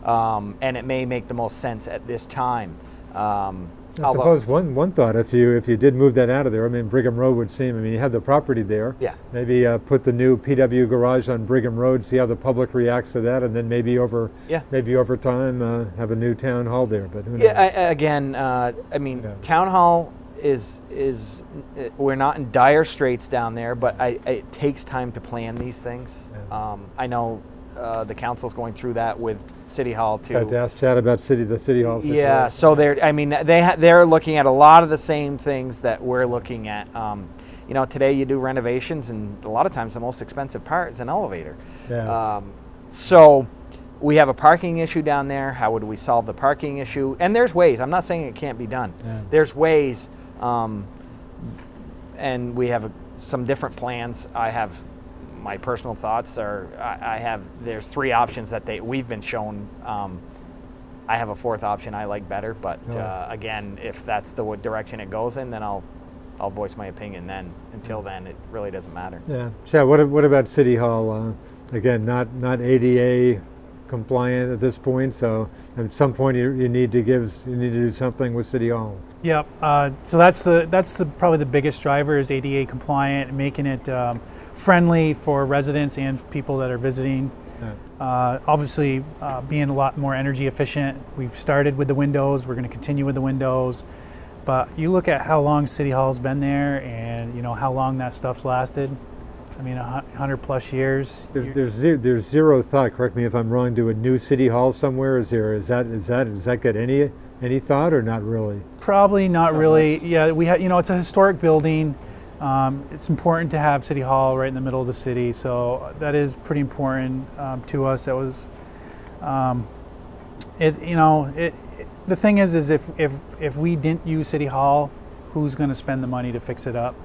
And it may make the most sense at this time. I suppose one thought, if you did move that out of there, I mean, Brigham Road would seem, I mean, you have the property there. Maybe put the new PW garage on Brigham Road, see how the public reacts to that, and then maybe over time have a new town hall there. But who knows? Again, I mean, town hall is we're not in dire straits down there, but it takes time to plan these things. I know. The council's going through that with City Hall too. Got to ask Chad about the City Hall situation. Yeah, so they're looking at a lot of the same things that we're looking at. You know, today you do renovations, and a lot of times the most expensive part is an elevator. So we have a parking issue down there. How would we solve the parking issue? And there's ways. I'm not saying it can't be done. There's ways, and we have some different plans. I have. My personal thoughts are, there's 3 options that we've been shown. I have a 4th option I like better, but again, if that's the direction it goes in, then I'll voice my opinion then. Until then, it really doesn't matter. Yeah, Chad, what about City Hall? Again, not ADA compliant at this point, so at some point you need to do something with City Hall. Yep. So that's probably the biggest driver is ADA compliant, making it friendly for residents and people that are visiting. Obviously, being a lot more energy efficient. We've started with the windows. We're going to continue with the windows. But you look at how long City Hall's been there, and you know how long that stuff's lasted. I mean, 100+ years. There's zero thought. Correct me if I'm wrong. To a new City Hall somewhere. Does that get any thought or not really? Probably not really. Yeah, it's a historic building. It's important to have City Hall right in the middle of the city, so that is pretty important to us. That was, the thing is if we didn't use City Hall, who's going to spend the money to fix it up?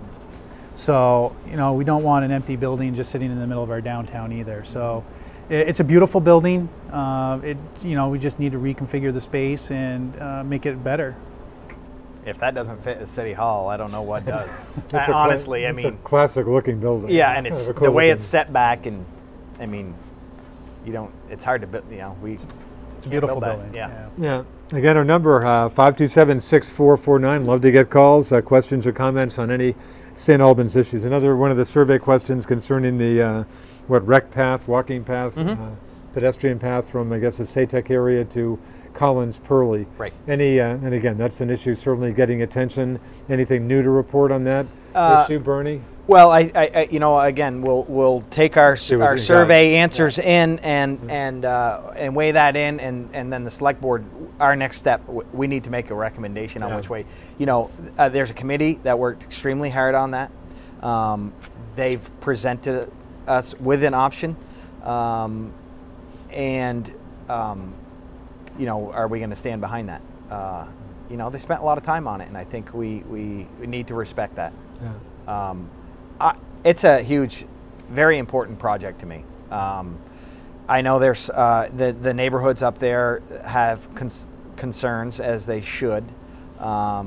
So we don't want an empty building just sitting in the middle of our downtown either. So it's a beautiful building. We just need to reconfigure the space and make it better. If that doesn't fit at City Hall, I don't know what does. Honestly, it's a classic-looking building. Yeah, and it's the way it's set back, and I mean, it's hard to build. It's a beautiful building. Yeah. Again, our number 527-6449. Love to get calls, questions, or comments on any St. Albans issues. Another one of the survey questions concerning the rec path, walking path, pedestrian path from, I guess, the Satek area to Collins Purley. Right. Any and again, that's an issue certainly getting attention. Anything new to report on that issue, Bernie? Well, I you know, again, we'll take our survey answers in and weigh that in, and then the select board. Our next step, we need to make a recommendation on which way. You know, there's a committee that worked extremely hard on that. They've presented us with an option, and you know, are we going to stand behind that? You know, they spent a lot of time on it, and I think we need to respect that. Yeah. It's a huge, very important project to me. I know there's the neighborhoods up there have concerns, as they should. A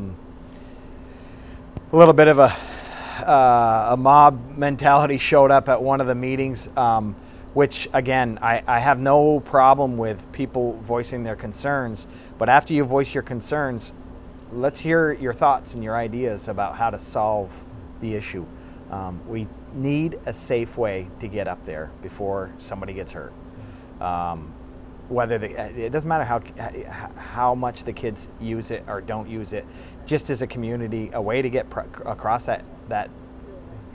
little bit of a mob mentality showed up at one of the meetings, which again, I have no problem with people voicing their concerns, but after you voice your concerns, let's hear your thoughts and your ideas about how to solve the issue. We need a safe way to get up there before somebody gets hurt. Whether it doesn't matter how much the kids use it or don't use it, just as a community, a way to get across that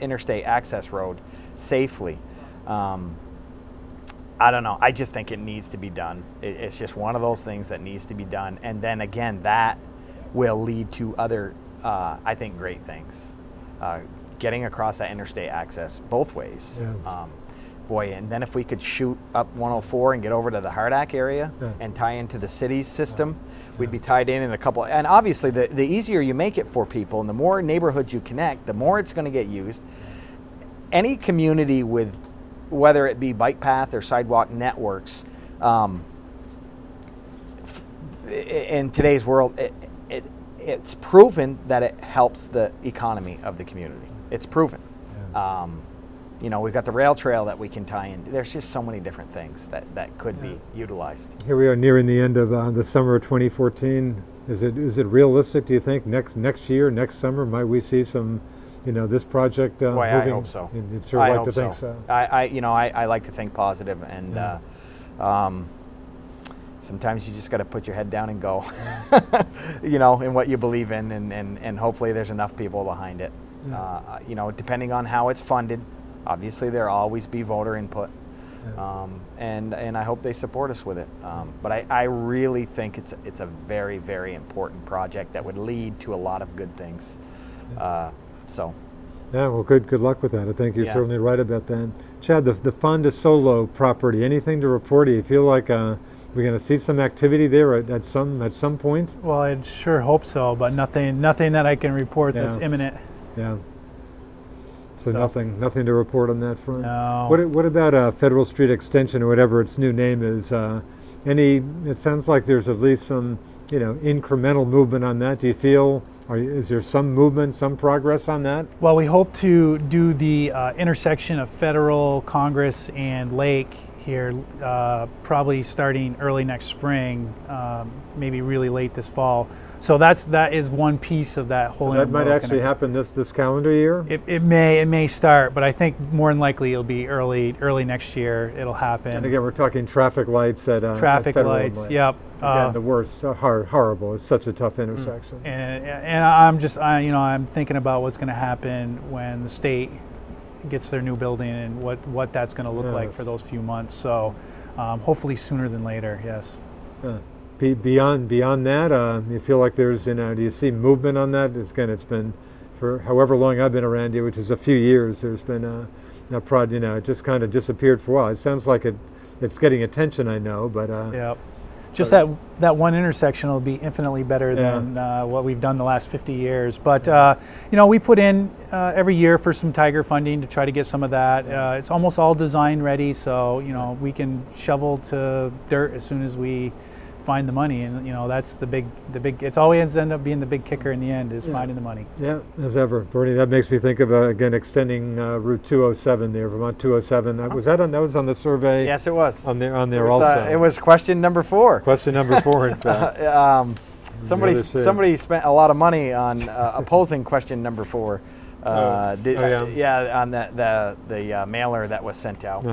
interstate access road safely. I don't know. I just think it needs to be done. It's just one of those things that needs to be done, and then again, that will lead to other, I think, great things. Getting across that interstate access both ways. Yeah. Boy, and then if we could shoot up 104 and get over to the Hardack area and tie into the city's system, we'd be tied in a couple. And obviously, the easier you make it for people and the more neighborhoods you connect, the more it's going to get used. Any community with, whether it be bike path or sidewalk networks, in today's world, it's proven that it helps the economy of the community. It's proven. Yeah. You know, we've got the rail trail that we can tie in. There's just so many different things that could be utilized. Here we are nearing the end of the summer of 2014. Is it realistic, do you think, next year, next summer, might we see some, you know, this project Boy, moving? I hope so. You'd sure like to think so. I like to think positive, and sometimes you just got to put your head down and go, you know, in what you believe in, and hopefully there's enough people behind it. Yeah. You know, depending on how it's funded, obviously there'll always be voter input, and I hope they support us with it. But I really think it's a very, very important project that would lead to a lot of good things. Yeah. Yeah, well, good luck with that. I think you're certainly right about that. Chad, the Fonda Solo property, anything to report? Do you feel like we're going to see some activity there at some point? Well, I sure hope so, but nothing that I can report that's imminent. Yeah. So nothing to report on that front. No. What about Federal Street Extension, or whatever its new name is? It sounds like there's at least some, you know, incremental movement on that. Do you feel? Is there some movement, some progress on that? Well, we hope to do the intersection of Federal, Congress, and Lake here, probably starting early next spring, maybe really late this fall. So that is one piece of that whole. So that might actually happen this calendar year. It may start, but I think more than likely it'll be early next year. It'll happen. And again, we're talking traffic lights at traffic lights. Yep. Again, the worst, horrible. It's such a tough intersection. And I'm thinking about what's going to happen when the state gets their new building and what that's going to look like for those few months. So hopefully sooner than later. Yes. Beyond that, you feel like there's, do you see movement on that? Again, it's been for however long I've been around here, which is a few years. There's been it just kind of disappeared for a while. It sounds like it's getting attention, I know, but yep. Just that one intersection will be infinitely better than what we've done the last 50 years. But we put in every year for some Tiger funding to try to get some of that. It's almost all design ready, so we can shovel to dirt as soon as we find the money, and that's the big. It's always end up being the big kicker in the end is finding the money. Yeah, as ever, Bernie. That makes me think of again extending Route 207 there, Vermont 207. That was on the survey. Yes, it was on there also. It was question number 4. Question number 4, in fact. Somebody spent a lot of money on opposing question number 4. Yeah, on the mailer that was sent out.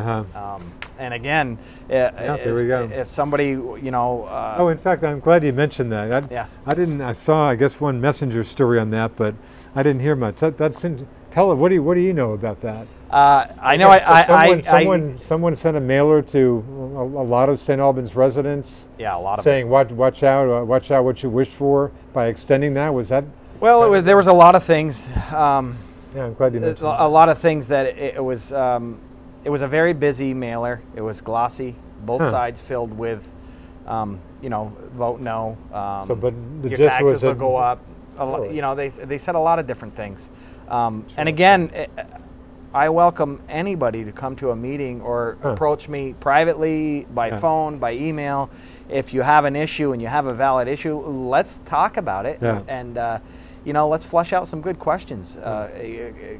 And again, if somebody, you know. Oh, in fact, I'm glad you mentioned that. I saw, I guess, one messenger story on that, but I didn't hear much. Tell it. What do you know about that? I know. Someone sent a mailer to a lot of St. Albans residents. Yeah, a lot of saying, watch out what you wished for by extending that. Was that? Well, there was a lot of things. Yeah, I'm glad you mentioned a lot of things that it was a very busy mailer. It was glossy, both sides filled with, you know, vote no. So, but the your gist taxes was will go up. You know, they said a lot of different things. And again, I welcome anybody to come to a meeting or approach me privately, by phone, by email. If you have an issue and you have a valid issue, let's talk about it. And you know, let's flush out some good questions.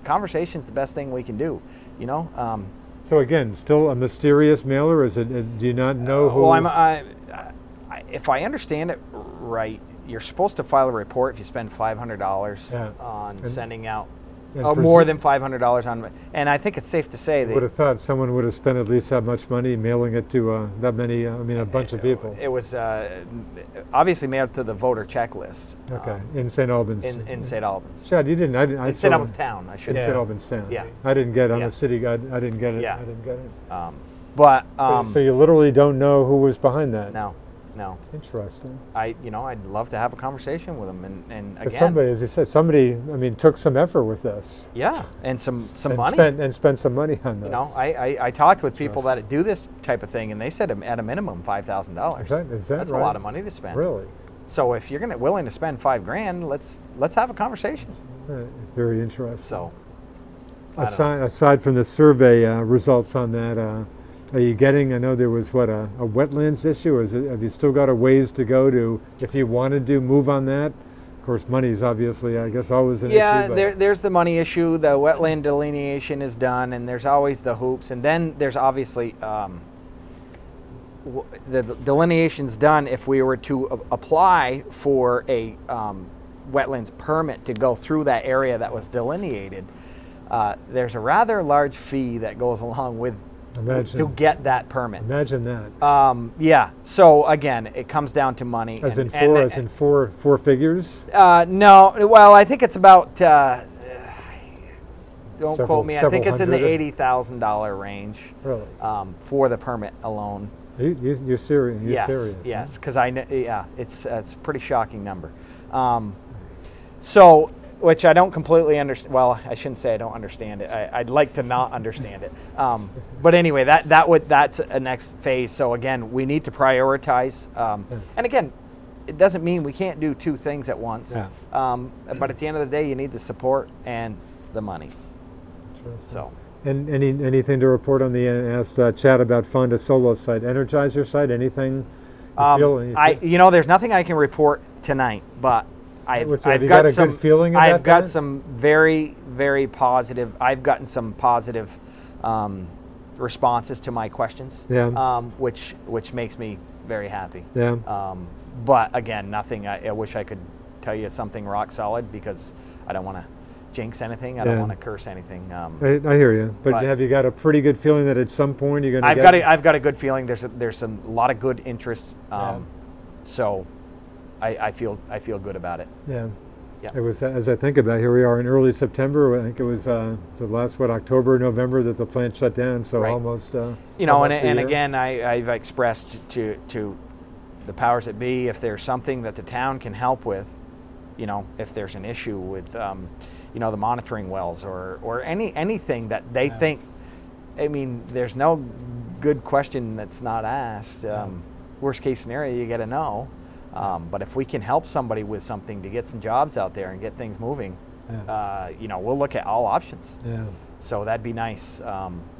Conversation's the best thing we can do. You know. So again, still a mysterious mailer. Is it? Do you not know who? Well, if I understand it right, you're supposed to file a report if you spend $500 on sending out. More than $500 on, and I think it's safe to say that. I would have thought someone would have spent at least that much money mailing it to that many. I mean, a bunch of people. It was obviously mailed to the voter checklist. Okay, in St. Albans. In St. Albans. Chad, you didn't. In St. Albans Town, I should say. St. Albans Town. Yeah. I didn't get on the city. I didn't get it. Yeah. I didn't get it. But so you literally don't know who was behind that. No. Interesting. I'd love to have a conversation with them, and again, somebody, as you said, I mean, took some effort with this. Yeah, and some money. Spent some money on this. You know, I talked with people that do this type of thing, and they said at a minimum $5,000. Is that That's right? a lot of money to spend. Really? So if you're willing to spend $5,000, let's have a conversation. Very interesting. So, aside from the survey results on that. Are you getting, I know there was, what, a wetlands issue, or have you still got a ways to go to, if you wanted to move on that? Of course, money is obviously, I guess, always an issue. Yeah, there's the money issue, the wetland delineation is done, and there's always the hoops, and then there's obviously, the delineation's done if we were to apply for a wetlands permit to go through that area that was delineated. There's a rather large fee that goes along with to get that permit. Imagine that. Yeah. So again, it comes down to money. As in four figures? No. Well, I think it's about. Don't quote me. I think it's in the $80,000 range. Really? For the permit alone. You're serious? Yes. Serious, yes. Because it's a pretty shocking number. So. Which I don't completely understand. Well, I shouldn't say I don't understand it. I'd like to not understand it. But anyway, that's a next phase. So again, we need to prioritize. And again, it doesn't mean we can't do two things at once. Yeah. But at the end of the day, you need the support and the money. So. And anything to report on the asked Chad about Fonda Solo site, Energizer site? Anything? There's nothing I can report tonight, but. I've got some very, very positive. I've gotten some positive responses to my questions. Yeah. Which makes me very happy. Yeah. But again, nothing. I wish I could tell you something rock solid because I don't want to jinx anything. I don't want to curse anything. I hear you. But have you got a pretty good feeling that at some point you're going to? I've got a good feeling. There's a lot of good interest. So. I feel good about it. Yeah. It was, as I think about it, here we are in early September. I think it was the last October, November that the plant shut down. So almost. And again, I've expressed to the powers that be if there's something that the town can help with, if there's an issue with, the monitoring wells or anything that they think. I mean, there's no good question that's not asked. Worst case scenario, you get a no. But if we can help somebody with something to get some jobs out there and get things moving, we'll look at all options. Yeah. So that'd be nice.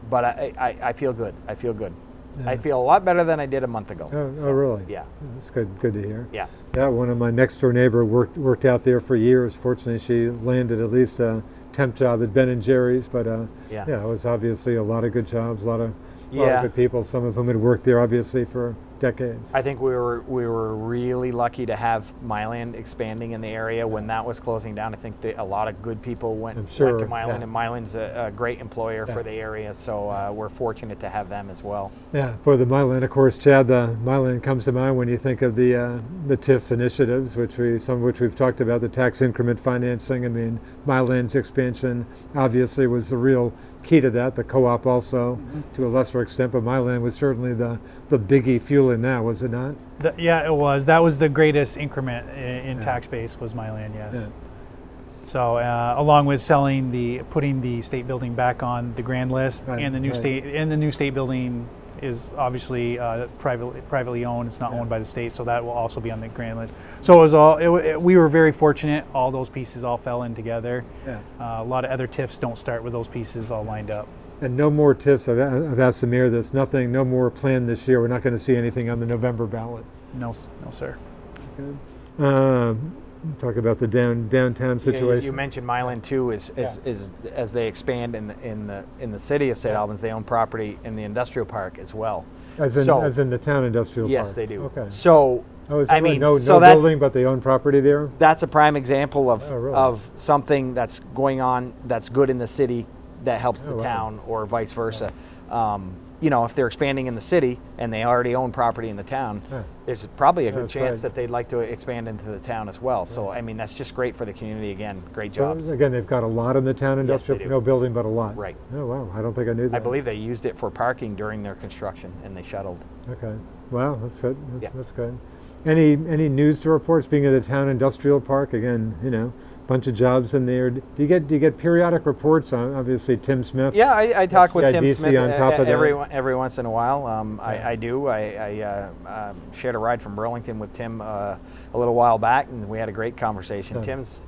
But I feel good. I feel good. Yeah. I feel a lot better than I did a month ago. Oh, really? Yeah. That's good to hear. Yeah. Yeah, one of my next door neighbor worked out there for years. Fortunately, she landed at least a temp job at Ben & Jerry's. But it was obviously a lot of good jobs, a lot of good people, some of whom had worked there obviously for decades. I think we were really lucky to have Mylan expanding in the area when that was closing down. I think a lot of good people went to Mylan, and Mylan's a great employer for the area, so we're fortunate to have them as well. Yeah, for the Mylan, of course, Chad, the Mylan comes to mind when you think of the TIF initiatives, some of which we've talked about, the tax increment financing. I mean, Mylan's expansion obviously was the real key to that. The co-op also, to a lesser extent, but Mylan was certainly the biggie fueling that, was it not? Yeah, it was. That was the greatest increment in tax base, was Mylan, yes. Yeah. So along with putting the state building back on the grand list, and the new state building is obviously privately owned. It's not owned by the state, so that will also be on the grand list. So it was we were very fortunate. All those pieces all fell in together. Yeah. A lot of other TIFs don't start with those pieces all lined up. And no more TIFs. I've asked the mayor this. No more planned this year. We're not going to see anything on the November ballot. No, sir. Okay. Talk about the downtown situation. You mentioned Mylan too. Is as they expand in the city of St. Albans, they own property in the industrial park as well. As in the town industrial park. Yes, they do. Okay. So I mean, no building, but they own property there. That's a prime example of something that's going on that's good in the city that helps the town, or vice versa. You know, if they're expanding in the city and they already own property in the town, there's probably a good chance that they'd like to expand into the town as well. So, I mean, that's just great for the community. Again, great jobs. Again, they've got a lot in the town industrial, no building, but a lot. Right. Oh, wow. I don't think I knew that. I believe they used it for parking during their construction, and they shuttled. Okay. Wow, that's good. That's good. Any news to report? Speaking of the town industrial park, again, you know, bunch of jobs in there. Do you get periodic reports on, obviously, Tim Smith? Yeah, I talk with Tim Smith on top of every once in a while. I do. I shared a ride from Burlington with Tim a little while back, and we had a great conversation. Tim's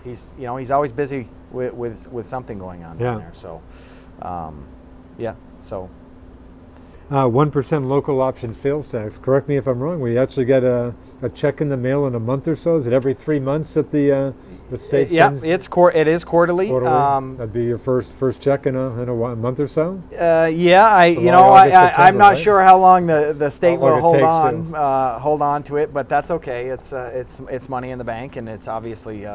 he's always busy with something going on down there. So, so. 1% local option sales tax. Correct me if I'm wrong. We actually get a check in the mail in a month or so. Is it every 3 months that the state sends? Yeah, it is quarterly. That'd be your first check in a month or so. I'm not sure how long the state will hold on to it, but that's okay. It's money in the bank, and it's obviously.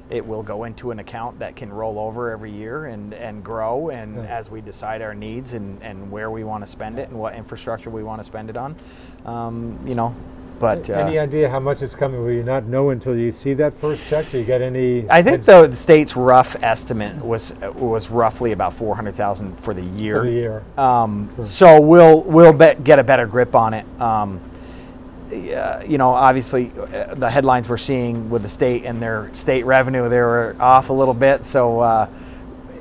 It will go into an account that can roll over every year and grow, and as we decide our needs and where we want to spend it and what infrastructure we want to spend it on, But any idea how much is coming? Will you not know until you see that first check? Do you get any? I think the state's rough estimate was roughly about $400,000 for the year. For the year. So we'll get a better grip on it. Obviously, the headlines we're seeing with the state and their state revenue, they were off a little bit. So,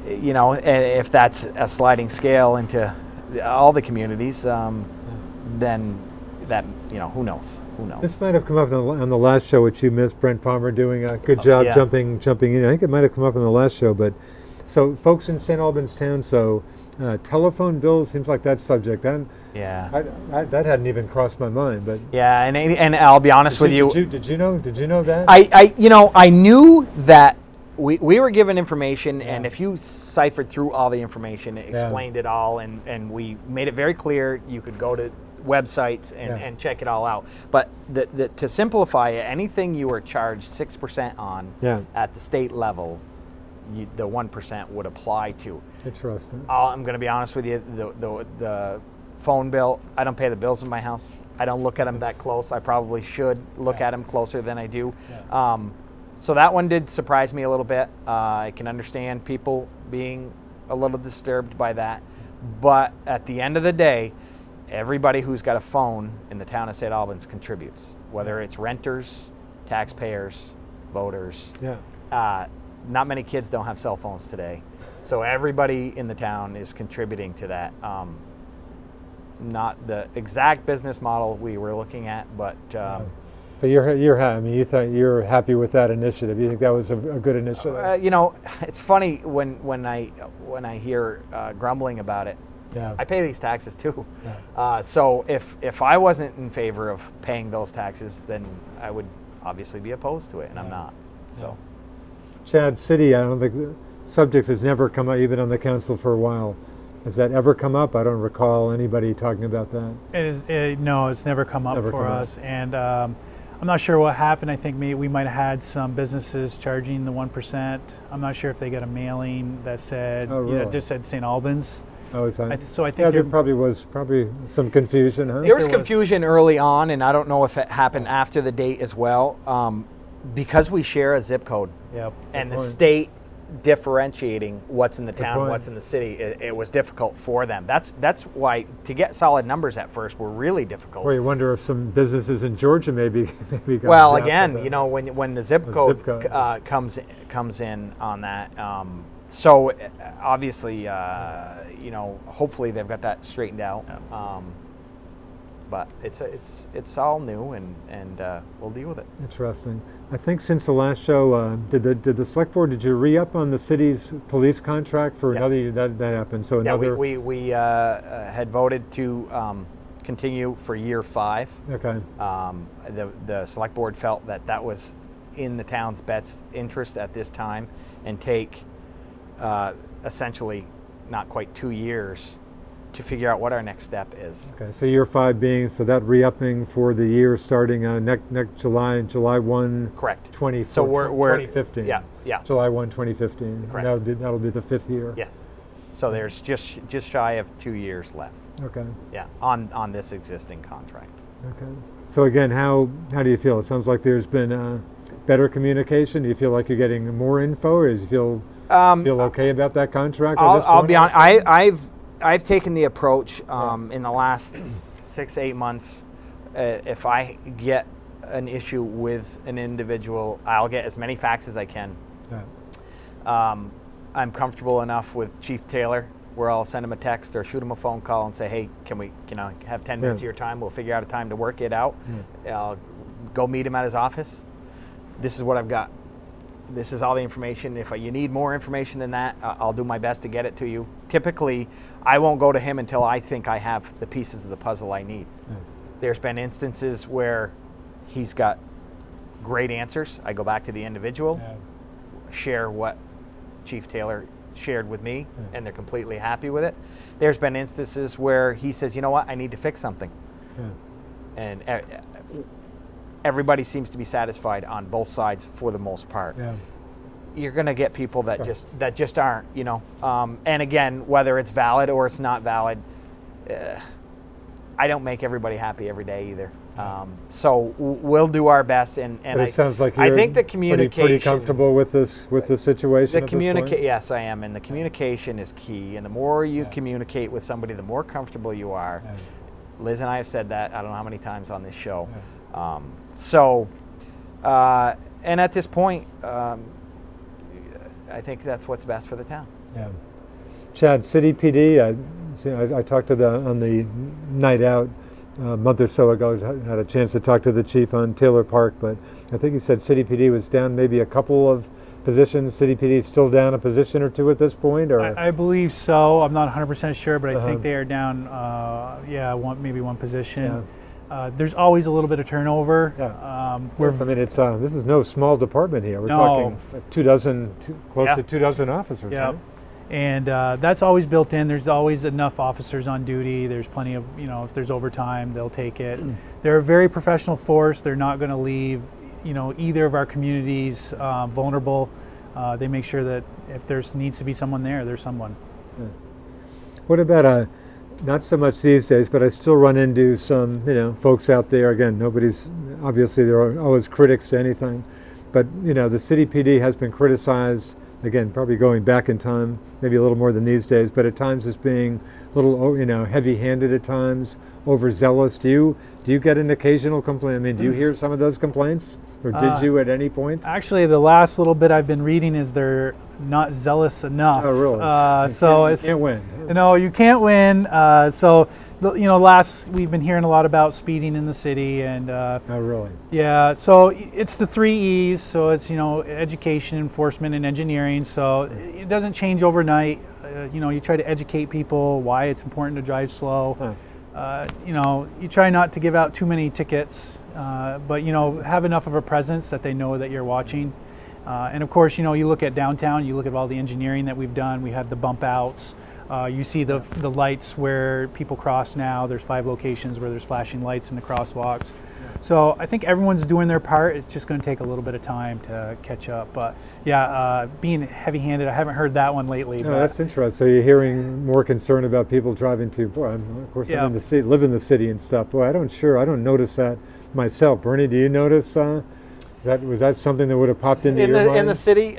if that's a sliding scale into all the communities, then that, who knows? Who knows? This might have come up on the last show, which you missed, Brent Palmer doing a good job jumping in. I think it might have come up on the last show, but so folks in St. Albans Town, telephone bills seems like that subject. That hadn't even crossed my mind, but and I'll be honest with you. Did you know that? I knew that we were given information, and if you ciphered through all the information, it explained it all, and we made it very clear. You could go to websites and check it all out. But to simplify it, anything you were charged 6% on at the state level, the 1% would apply to. Interesting. I'm going to be honest with you. The phone bill, I don't pay the bills in my house. I don't look at them that close. I probably should look at them closer than I do. So that one did surprise me a little bit. I can understand people being a little disturbed by that. But at the end of the day, everybody who's got a phone in the town of St. Albans contributes, whether it's renters, taxpayers, voters. Not many kids don't have cell phones today. So everybody in the town is contributing to that. Not the exact business model we were looking at, but you thought you're happy with that initiative. You think that was a good initiative? It's funny when I hear grumbling about it. I pay these taxes too. So if I wasn't in favor of paying those taxes, then I would obviously be opposed to it, and I'm not. So, Chad City, I don't think the subject has never come up. You've been on the council for a while. Has that ever come up? I don't recall anybody talking about that. No, it's never come up for us. And I'm not sure what happened. I think maybe we might have had some businesses charging the 1%. I'm not sure if they got a mailing that said, just said St. Albans. Oh, so I think there probably was some confusion, huh? There was confusion early on, and I don't know if it happened after the date as well. Because we share a zip code, and the state differentiating what's in the town, what's in the city, it was difficult for them. That's why to get solid numbers at first were really difficult. Well, you wonder if some businesses in Georgia maybe got well, again, you know, when the zip code comes in on that. So obviously, you know, hopefully they've got that straightened out. But it's all new, and we'll deal with it. Interesting. I think since the last show, did the select board, did you re-up on the city's police contract for another year? That happened. So another. We had voted to continue for year 5. Okay. The select board felt that was in the town's best interest at this time, and take essentially not quite 2 years to figure out what our next step is. Okay, so year 5 being, so that re-upping for the year starting next July 1. Correct. 2015. Yeah. July 1, 2015. Correct. That'll be the 5th year. Yes. So there's just shy of 2 years left. Okay. Yeah, on this existing contract. Okay. So again, how do you feel? It sounds like there's been better communication. Do you feel like you're getting more info, or do you feel okay about that contract? I'll be honest. I've taken the approach in the last 6-8 months. If I get an issue with an individual, I'll get as many facts as I can. Yeah. I'm comfortable enough with Chief Taylor where I'll send him a text or shoot him a phone call and say, hey, can I have 10 minutes of your time? We'll figure out a time to work it out. I'll go meet him at his office. This is what I've got. This is all the information. If you need more information than that, I'll do my best to get it to you. Typically, I won't go to him until I think I have the pieces of the puzzle I need. There's been instances where he's got great answers. I go back to the individual, share what Chief Taylor shared with me, and they're completely happy with it. There's been instances where he says, you know what, I need to fix something. And everybody seems to be satisfied on both sides for the most part. You're going to get people that just aren't, you know. And again, whether it's valid or it's not valid, I don't make everybody happy every day either. So we'll do our best. And it sounds like I think the communication. Pretty comfortable with the situation. Yes, I am, and the communication is key. And the more you communicate with somebody, the more comfortable you are. Liz and I have said that I don't know how many times on this show. And at this point, I think that's what's best for the town. Chad, City PD, I talked to on the night out a month or so ago. I had a chance to talk to the chief on Taylor Park, but I think he said City PD was down maybe a couple of positions. City PD is still down a position or two at this point, or I believe so. I'm not 100% sure, but I think they are down. Maybe one position. There's always a little bit of turnover. I mean, this is no small department here. We're talking close to 2 dozen officers. Right? And that's always built in. There's always enough officers on duty. There's plenty of, if there's overtime, they'll take it. They're a very professional force. They're not going to leave, either of our communities vulnerable. They make sure that if there needs to be someone there, there's someone. What about not so much these days, but I still run into some, folks out there. Again, obviously there are always critics to anything, but the City PD has been criticized, again, probably going back in time, maybe a little more than these days, but at times as being a little, heavy-handed at times, overzealous. Do you get an occasional complaint? I mean, do you hear some of those complaints, or did you at any point? Actually, the last little bit I've been reading is they're not zealous enough. Oh, really? You can't win. No, you can't win. Last we've been hearing a lot about speeding in the city, and oh, really? Yeah. So it's the 3 E's. So it's education, enforcement, and engineering. So it doesn't change overnight. You try to educate people why it's important to drive slow. You try not to give out too many tickets, but have enough of a presence that they know that you're watching. And of course, you know, you look at downtown, you look at all the engineering that we've done. We have the bump outs. You see the lights where people cross now. There's 5 locations where there's flashing lights in the crosswalks. So I think everyone's doing their part. It's just going to take a little bit of time to catch up. But yeah, being heavy-handed, I haven't heard that one lately. No, that's interesting. So you're hearing more concern about people driving to, boy, of course, I'm in the city, live in the city and stuff. Boy, I don't notice that myself. Bernie, do you notice was that something that would have popped into your mind? In the city?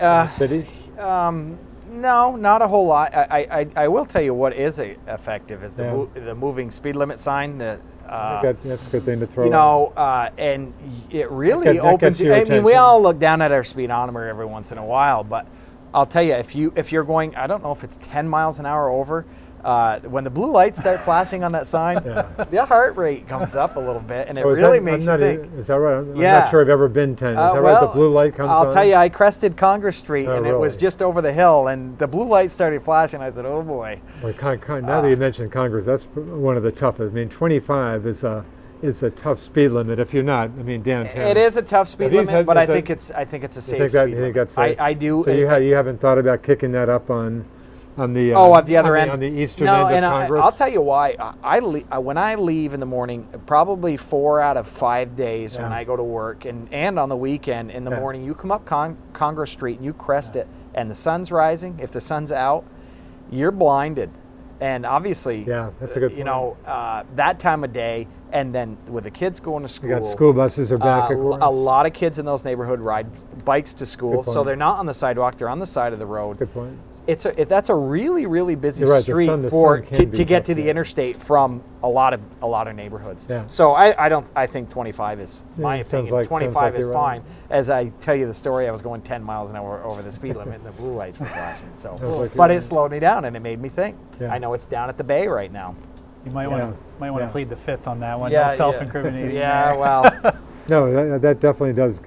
No, not a whole lot. I will tell you what is effective is the moving speed limit sign. I think that's a good thing to throw. You know, and it really opens. I mean, we all look down at our speedometer every once in a while, but I'll tell you, if you're going, I don't know if it's 10 miles an hour over. When the blue lights start flashing on that sign, the heart rate comes up a little bit, and it really makes you think. Is that right? I'm not sure I've ever been 10. Is that right? The blue light comes on? I'll tell you, I crested Congress Street, and it was just over the hill, and the blue light started flashing. I said, "Oh boy!" Well, now that you mentioned Congress, that's one of the toughest. I mean, 25 is a tough speed limit if you're not. I mean, downtown. It is a tough speed limit, but I think it's a safe speed limit. You think that's safe? I do. So you haven't thought about kicking that up on the at the other end, on the eastern end of Congress? I'll tell you why. When I leave in the morning, probably 4 out of 5 days when I go to work, and on the weekend in the morning, you come up Congress Street and you crest it, and the sun's rising. If the sun's out, you're blinded, and obviously, that's a good point. You know, that time of day, and then with the kids going to school, you got school buses are back. A lot of kids in those neighborhoods ride bikes to school, so they're not on the sidewalk; they're on the side of the road. Good point. That's a really, really busy street to get to the interstate from a lot of neighborhoods. Yeah. So I think 25 is my opinion. 25 is fine. Right. As I tell you the story, I was going 10 miles an hour over the speed limit and the blue lights were flashing. So, but it slowed me down and it made me think. Yeah. I know it's down at the Bay right now. You might want to plead the fifth on that one. No self-incriminating. Yeah, well. No, that definitely does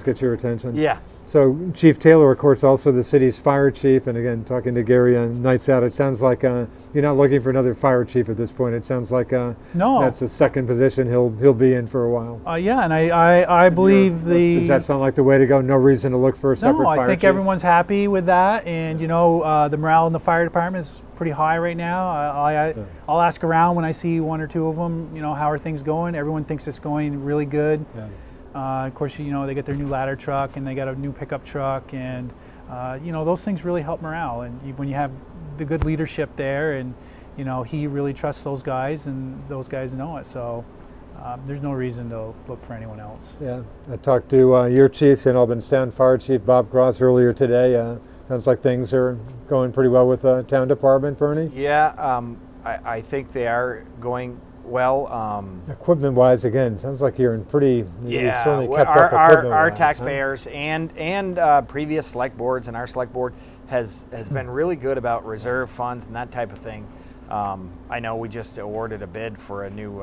get your attention. Yeah. So Chief Taylor, of course, also the city's fire chief, and again, talking to Gary on Nights Out, it sounds like you're not looking for another fire chief at this point. It sounds like that's the second position he'll be in for a while. Yeah, and I believe Does that sound like the way to go? No reason to look for a separate fire chief? No, I think everyone's happy with that, and you know, the morale in the fire department is pretty high right now. I'll ask around when I see 1 or 2 of them, you know, how are things going? Everyone thinks it's going really good. Yeah. Of course, you know, they get their new ladder truck and they got a new pickup truck, and you know, those things really help morale. And when you have the good leadership there, and you know, he really trusts those guys, and those guys know it. So there's no reason to look for anyone else. Yeah, I talked to your chief, Albans Town Fire Chief Bob Cross, earlier today. Sounds like things are going pretty well with the town department, Bernie. Yeah, I think they are going well. Equipment-wise, again, sounds like you're in pretty. You've certainly kept up equipment-wise. Our taxpayers and previous select boards, and our select board has been really good about reserve funds and that type of thing. I know we just awarded a bid for a new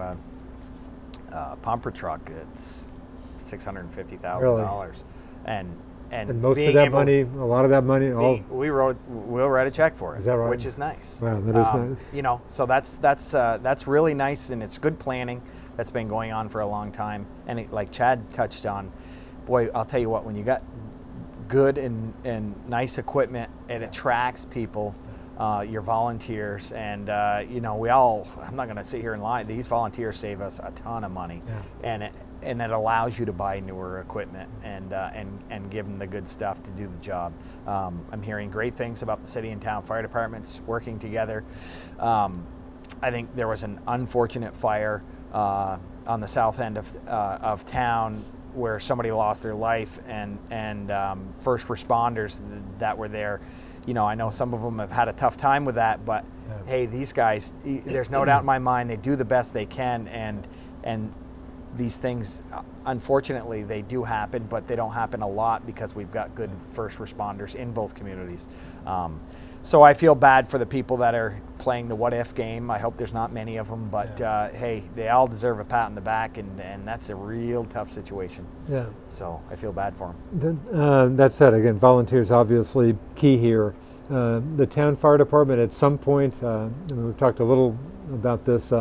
pumper truck. It's $650,000, and most of that money, a lot of that money, we'll write a check for it. Is that right? Which is nice. Wow, that is nice. You know, so that's really nice, and it's good planning that's been going on for a long time. And like Chad touched on, boy, I'll tell you what, when you got good and nice equipment, it attracts people, your volunteers, and you know, I'm not going to sit here and lie. These volunteers save us a ton of money, and it allows you to buy newer equipment and give them the good stuff to do the job. I'm hearing great things about the city and town fire departments working together. I think there was an unfortunate fire on the south end of town where somebody lost their life, and first responders that were there. You know, I know some of them have had a tough time with that, but hey, these guys, there's no doubt in my mind, they do the best they can, and these things, unfortunately, they do happen, but they don't happen a lot because we've got good first responders in both communities. So I feel bad for the people that are playing the what-if game. I hope there's not many of them, but hey, they all deserve a pat on the back, and that's a real tough situation. Yeah. So I feel bad for them. That said, again, volunteers obviously key here. The town fire department at some point, we've talked a little about this,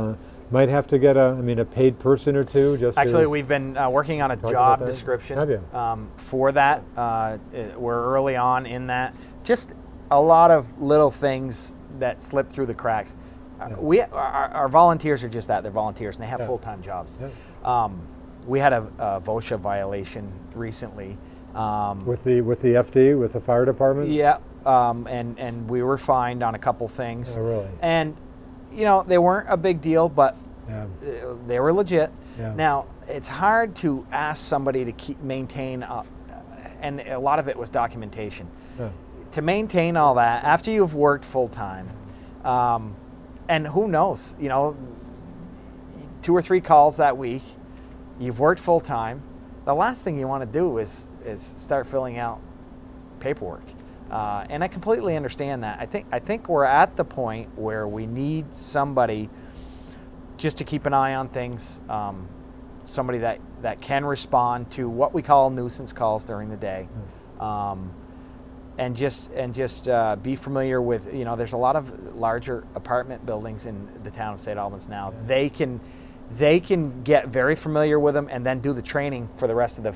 might have to get a paid person or two? Just actually, we've been working on a job description for that. We're early on in that. Just a lot of little things that slip through the cracks. Our volunteers are just that. They're volunteers, and they have full-time jobs. We had a VOSHA violation recently. With the FD, with the fire department? Yeah, and we were fined on a couple things. Oh, really? And, you know, they weren't a big deal, but they were legit. Yeah. Now, it's hard to ask somebody to maintain, and a lot of it was documentation. Yeah. To maintain all that after you've worked full-time, and who knows, you know, 2 or 3 calls that week, you've worked full-time, the last thing you want to do is start filling out paperwork. And I completely understand that. I think we're at the point where we need somebody just to keep an eye on things, somebody that can respond to what we call nuisance calls during the day. And just be familiar with, you know, there's a lot of larger apartment buildings in the town of St. Albans now. They can get very familiar with them and then do the training for the rest of the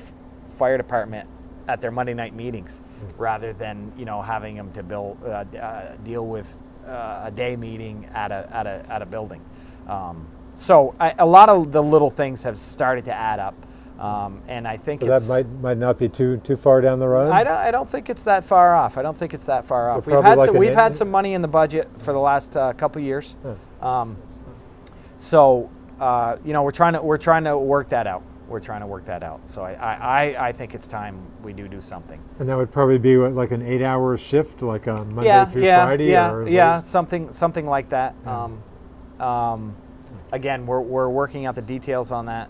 fire department at their Monday night meetings, rather than, you know, having them to deal with a day meeting at a building. So a lot of the little things have started to add up. And I think that might not be too far down the road. I don't think it's that far off. I don't think it's that far off. We've had some money in the budget for the last couple years. So you know, we're trying to work that out. We're trying to work that out. So I think it's time we do something. And that would probably be what, like an 8-hour shift, like a Monday through Friday. Something like that. Again, we're working out the details on that.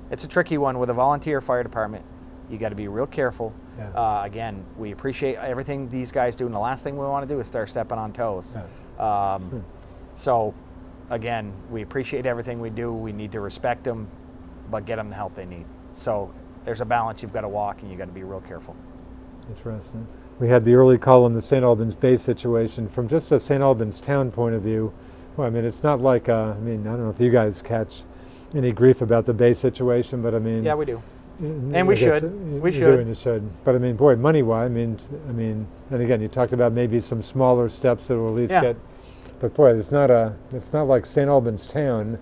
It's a tricky one with a volunteer fire department. You got to be real careful. Again, we appreciate everything these guys do, and the last thing we want to do is start stepping on toes. So, again, we appreciate everything we do. We need to respect them, but get them the help they need. So there's a balance you've got to walk, and you've got to be real careful. Interesting. We had the early call on the St. Albans Bay situation. From just a St. Albans Town point of view, well, I mean, it's not like, I don't know if you guys catch any grief about the Bay situation, but I mean... Yeah, we do. And we should. We should. Do and you should. But I mean, boy, money-wise, I mean, and again, you talked about maybe some smaller steps that will at least get... But boy, it's not like St. Albans Town.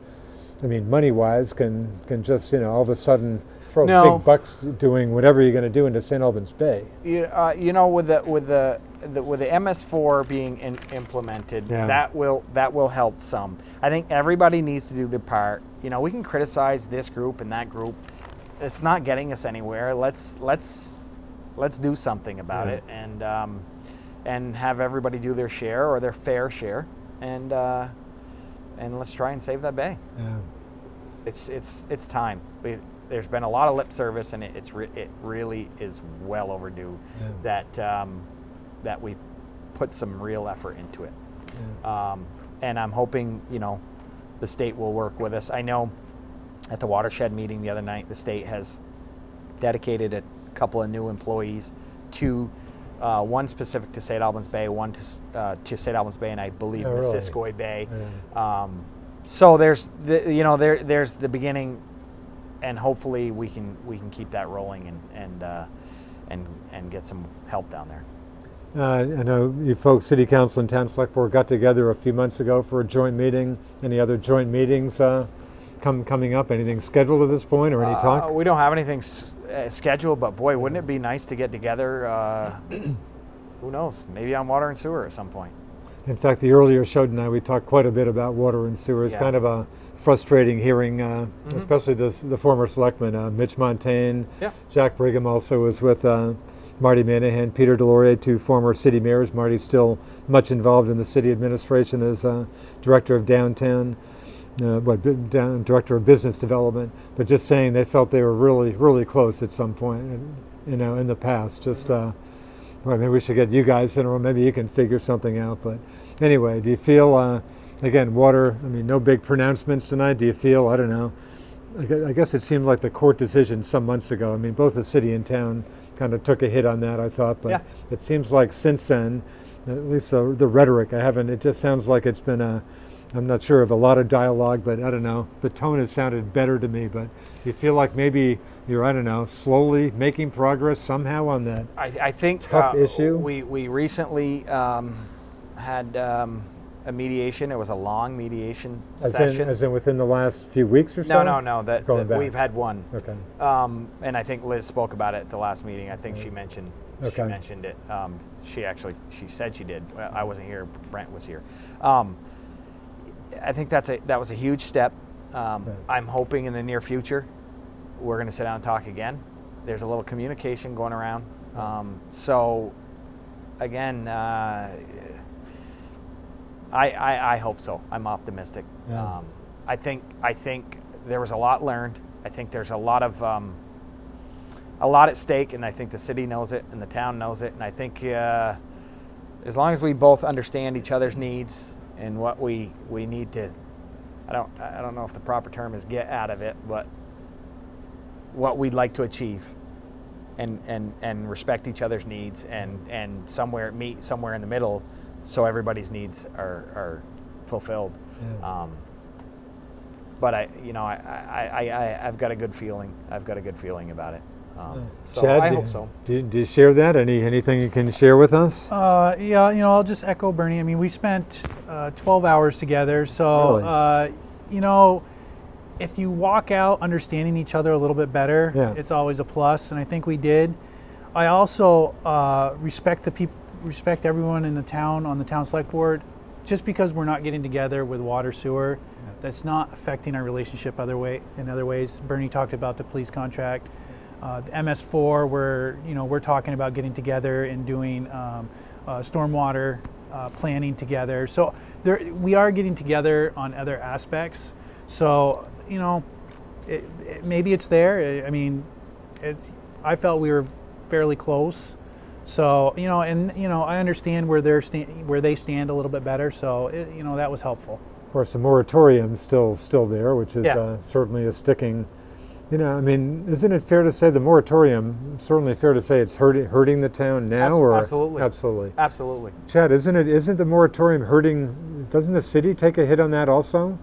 I mean, money-wise, can just, you know, all of a sudden throw big bucks doing whatever you're going to do into St. Albans Bay. You know, with the MS4 being implemented, that will help some. I think everybody needs to do their part. You know, we can criticize this group and that group. It's not getting us anywhere. Let's do something about it, and have everybody do their share or their fair share, and let's try and save that bay. It's time. There's been a lot of lip service, and it really is well overdue that we put some real effort into it. And I'm hoping, you know, the state will work with us. I know at the watershed meeting the other night, the state has dedicated a couple of new employees to one specific to St. Albans Bay, one to St. Albans Bay, and I believe Missisquoi Bay. So there's there's the beginning, and hopefully we can keep that rolling and get some help down there. I know you folks, City Council and Town Select Board, got together a few months ago for a joint meeting. Any other joint meetings coming up? Anything scheduled at this point, or any talk? We don't have anything scheduled, but boy, wouldn't it be nice to get together? Who knows? Maybe on water and sewer at some point. In fact, the earlier show tonight, we talked quite a bit about water and sewer. It's kind of a frustrating hearing, especially the former selectman, Mitch Montagne. Jack Brigham also was with Marty Manahan, Peter Delauriers, 2 former city mayors. Marty's still much involved in the city administration as director of downtown, director of business development. But just saying, they felt they were really, really close at some point, you know, in the past. Just, well, maybe we should get you guys in a room. Maybe you can figure something out. But anyway, do you feel, again, water? I mean, no big pronouncements tonight. Do you feel? I don't know. I guess it seemed like the court decision some months ago. I mean, both the city and town kind of took a hit on that, I thought, but it seems like since then, at least the rhetoric, it just sounds like it's been a I'm not sure of a lot of dialogue, but I don't know. The tone has sounded better to me. But you feel like maybe you're, I don't know, slowly making progress somehow on that. I think tough issue. We recently had a mediation. It was a long mediation session. As in within the last few weeks or so? No. That we've had one. Okay. And I think Liz spoke about it at the last meeting. I think she mentioned it. She said she did. I wasn't here. Brent was here. I think that was a huge step. I'm hoping in the near future we're going to sit down and talk again. There's a little communication going around. So again, I hope so. I'm optimistic. Yeah. I think there was a lot learned. I think there's a lot at stake, and I think the city knows it and the town knows it. And I think as long as we both understand each other's needs and what we need to, I don't know if the proper term is get out of it, but what we'd like to achieve, and respect each other's needs, and meet somewhere in the middle, so everybody's needs are fulfilled. Yeah. But I've got a good feeling. I've got a good feeling about it. So Chad, I hope so. Do you share that? Anything you can share with us? Yeah, I'll just echo Bernie. I mean, we spent 12 hours together, so really? If you walk out understanding each other a little bit better, it's always a plus, and I think we did. I also respect everyone in the town on the town select board. Just because we're not getting together with water sewer, that's not affecting our relationship in other ways. Bernie talked about the police contract. The MS4, we're talking about getting together and doing stormwater planning together. So we are getting together on other aspects. So maybe it's there. I mean, I felt we were fairly close. So I understand where they stand a little bit better. So that was helpful. Of course, the moratorium's still there, which is certainly a sticking. I mean, isn't it fair to say the moratorium? Certainly fair to say it's hurting the town now, or absolutely. Chad, isn't the moratorium hurting? Doesn't the city take a hit on that also?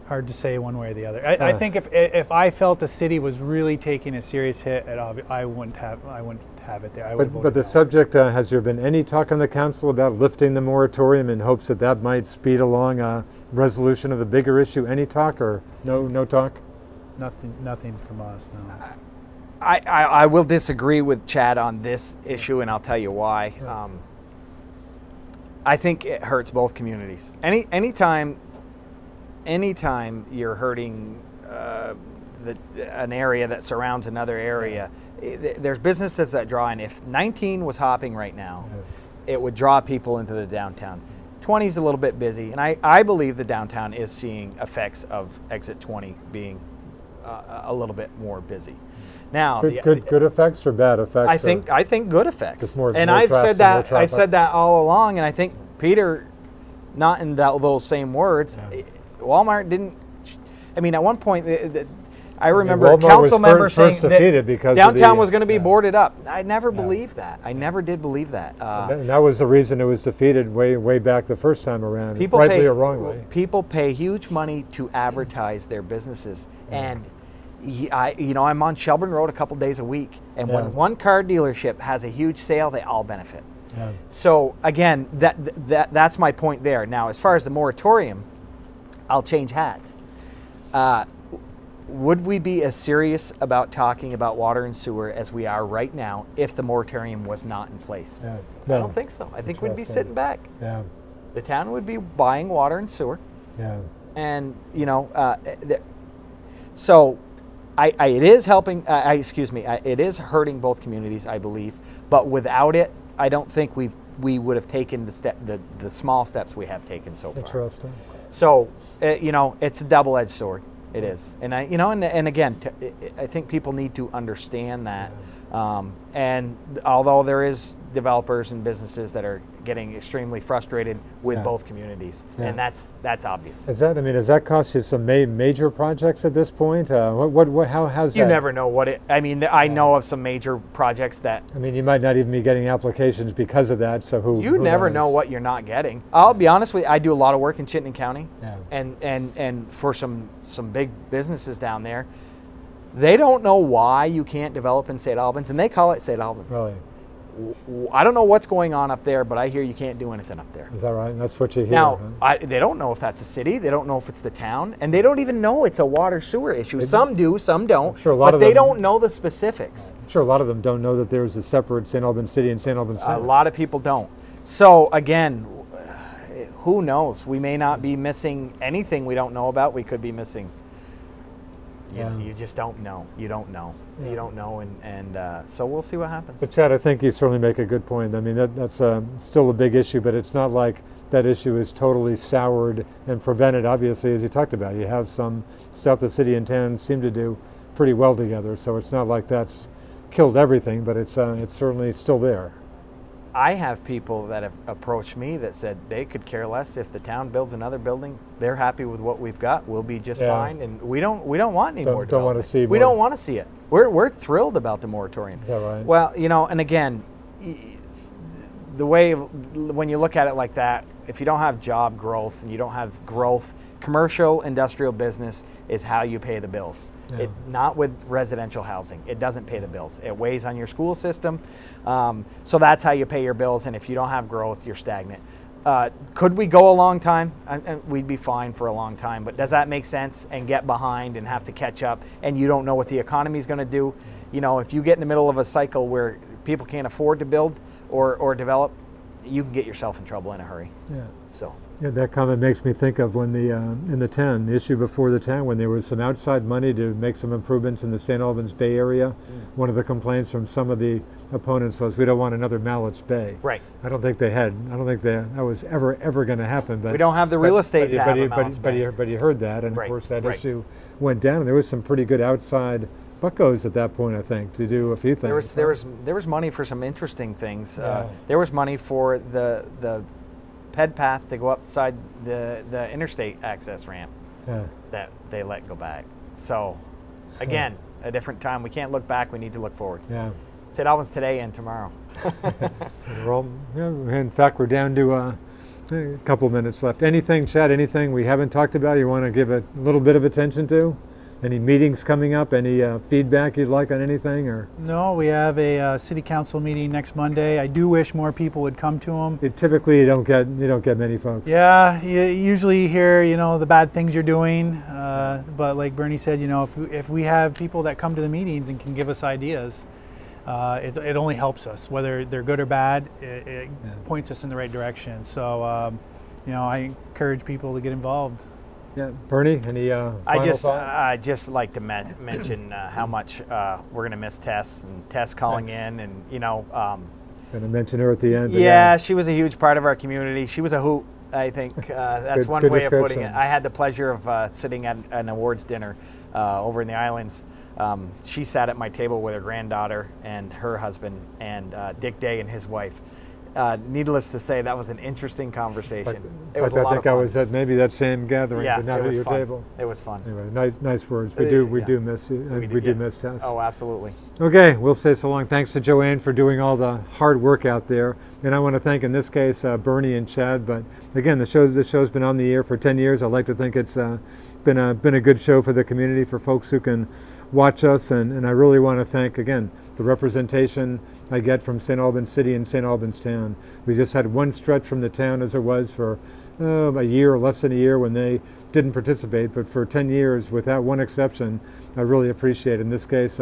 Hard to say one way or the other. I think if I felt the city was really taking a serious hit, I wouldn't have it there. But the subject, has there been any talk on the council about lifting the moratorium in hopes that might speed along a resolution of the bigger issue? Any talk or no talk? Nothing from us, no. I will disagree with Chad on this issue, and I'll tell you why. I think it hurts both communities. Anytime you're hurting an area that surrounds another area, there's businesses that draw in. If 19 was hopping right now, it would draw people into the downtown. 20 is a little bit busy, and I believe the downtown is seeing effects of exit 20 being a little bit more busy. Now, good effects or bad effects? I think good effects. I've said that all along, and I think Peter, not in those same words. Walmart didn't. I mean, at one point, I remember a council member saying that downtown was going to be boarded up. I never believed that. I never did believe that. And that was the reason it was defeated way back the first time around, rightly or wrongly. People pay huge money to advertise their businesses, and I'm on Shelburne Road a couple days a week, and when one car dealership has a huge sale, they all benefit. So again, that's my point there. Now, as far as the moratorium, I'll change hats. Would we be as serious about talking about water and sewer as we are right now if the moratorium was not in place? No. I don't think so. I think we'd be sitting back. Yeah. The town would be buying water and sewer. Yeah. And so it is helping. It is hurting both communities, I believe. But without it, I don't think we would have taken the small steps we have taken so far. Interesting. So it's a double-edged sword. It is, and and again, I think people need to understand that. And although there is developers and businesses that are getting extremely frustrated with both communities, and that's obvious. Does that cost you some major projects at this point? How's You that? never know what it. I mean, I know of some major projects that. I mean, you might not even be getting applications because of that. So who? You never know what you're not getting. I'll be honest with you. I do a lot of work in Chittenden County, and for some big businesses down there, they don't know why you can't develop in St. Albans, and they call it St. Albans. Really? I don't know what's going on up there, but I hear you can't do anything up there. Is that right? And that's what you hear. Now, they don't know if that's a city. They don't know if it's the town, and they don't even know it's a water sewer issue. Some do, some don't. Sure, but they don't know the specifics. I'm sure a lot of them don't know that there's a separate St. Albans City and St. Albans Town. A lot of people don't. So again, who knows? We may not be missing anything we don't know about. We could be missing. You just don't know. You don't know. You don't know, and so we'll see what happens. But Chad, I think you certainly make a good point. I mean, that's still a big issue, but it's not like that issue is totally soured and prevented. Obviously, as you talked about, you have some stuff the city and town seem to do pretty well together. So it's not like that's killed everything, but it's certainly still there. I have people that have approached me that said they could care less if the town builds another building. They're happy with what we've got. We'll be just fine, and we don't want any more. Don't want to see. We don't want to see it. We're thrilled about the moratorium. Is that right? Well, and again, the way when you look at it like that, if you don't have job growth and you don't have growth, commercial industrial business is how you pay the bills. Not with residential housing. It doesn't pay the bills. It weighs on your school system. So that's how you pay your bills, and if you don't have growth, you're stagnant. Could we go a long time? We'd be fine for a long time, but does that make sense and get behind and have to catch up, and you don't know what the economy is going to do? If you get in the middle of a cycle where people can't afford to build or develop, you can get yourself in trouble in a hurry. So. Yeah, that comment makes me think of when in the town, the issue before the town, when there was some outside money to make some improvements in the St. Albans Bay area. One of the complaints from some of the opponents was, we don't want another Mallett's Bay. Right. I don't think that was ever going to happen. But we don't have the real estate to have a Mallett's Bay. But you heard that, and of course that issue went down. And there was some pretty good outside buckos at that point, I think, to do a few things. There was money for some interesting things. There was money for the ped path to go upside the interstate access ramp that they let go back. So again, a different time. We can't look back. We need to look forward. St. Albans today and tomorrow. In fact, we're down to a couple minutes left. Anything, Chad, anything we haven't talked about you want to give a little bit of attention to? Any meetings coming up? Any feedback you'd like on anything? Or no, we have a city council meeting next Monday. I do wish more people would come to them. Typically, you don't get many folks. Yeah, you usually hear the bad things you're doing, but like Bernie said, if we have people that come to the meetings and can give us ideas, it only helps us. Whether they're good or bad, it points us in the right direction. So, I encourage people to get involved. Yeah, Bernie, any final thoughts? I just like to mention how much we're going to miss Tess, and Tess calling in, and going to mention her at the end. Yeah, she was a huge part of our community. She was a hoot, I think. That's one way of putting it. I had the pleasure of sitting at an awards dinner over in the islands. She sat at my table with her granddaughter and her husband, and Dick Day and his wife. Needless to say, that was an interesting conversation. It was a lot of fun. I was at maybe that same gathering, but not at your table. It was fun. Anyway, nice words. We do miss you. We do miss Tess. Oh, absolutely. Okay, we'll say so long. Thanks to Joanne for doing all the hard work out there, and I want to thank, in this case, Bernie and Chad. But again, the show's been on the air for 10 years. I'd like to think it's been a good show for the community, for folks who can watch us, and I really want to thank again the representation I get from St. Albans City and St. Albans Town. We just had one stretch from the town, as it was for a year or less than a year, when they didn't participate, but for 10 years, without one exception, I really appreciate it. In this case,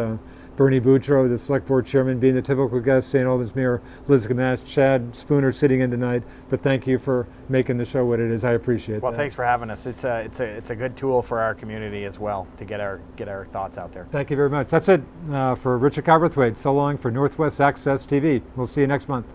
Bernie Boudreau, the select board chairman, being the typical guest, St. Albans Mayor Liz Gamache, Chad Spooner sitting in tonight. But thank you for making the show what it is. I appreciate it. Well, thanks for having us. It's a good tool for our community as well to get our thoughts out there. Thank you very much. That's it for Richard Cobrathwaite. So long for Northwest Access TV. We'll see you next month.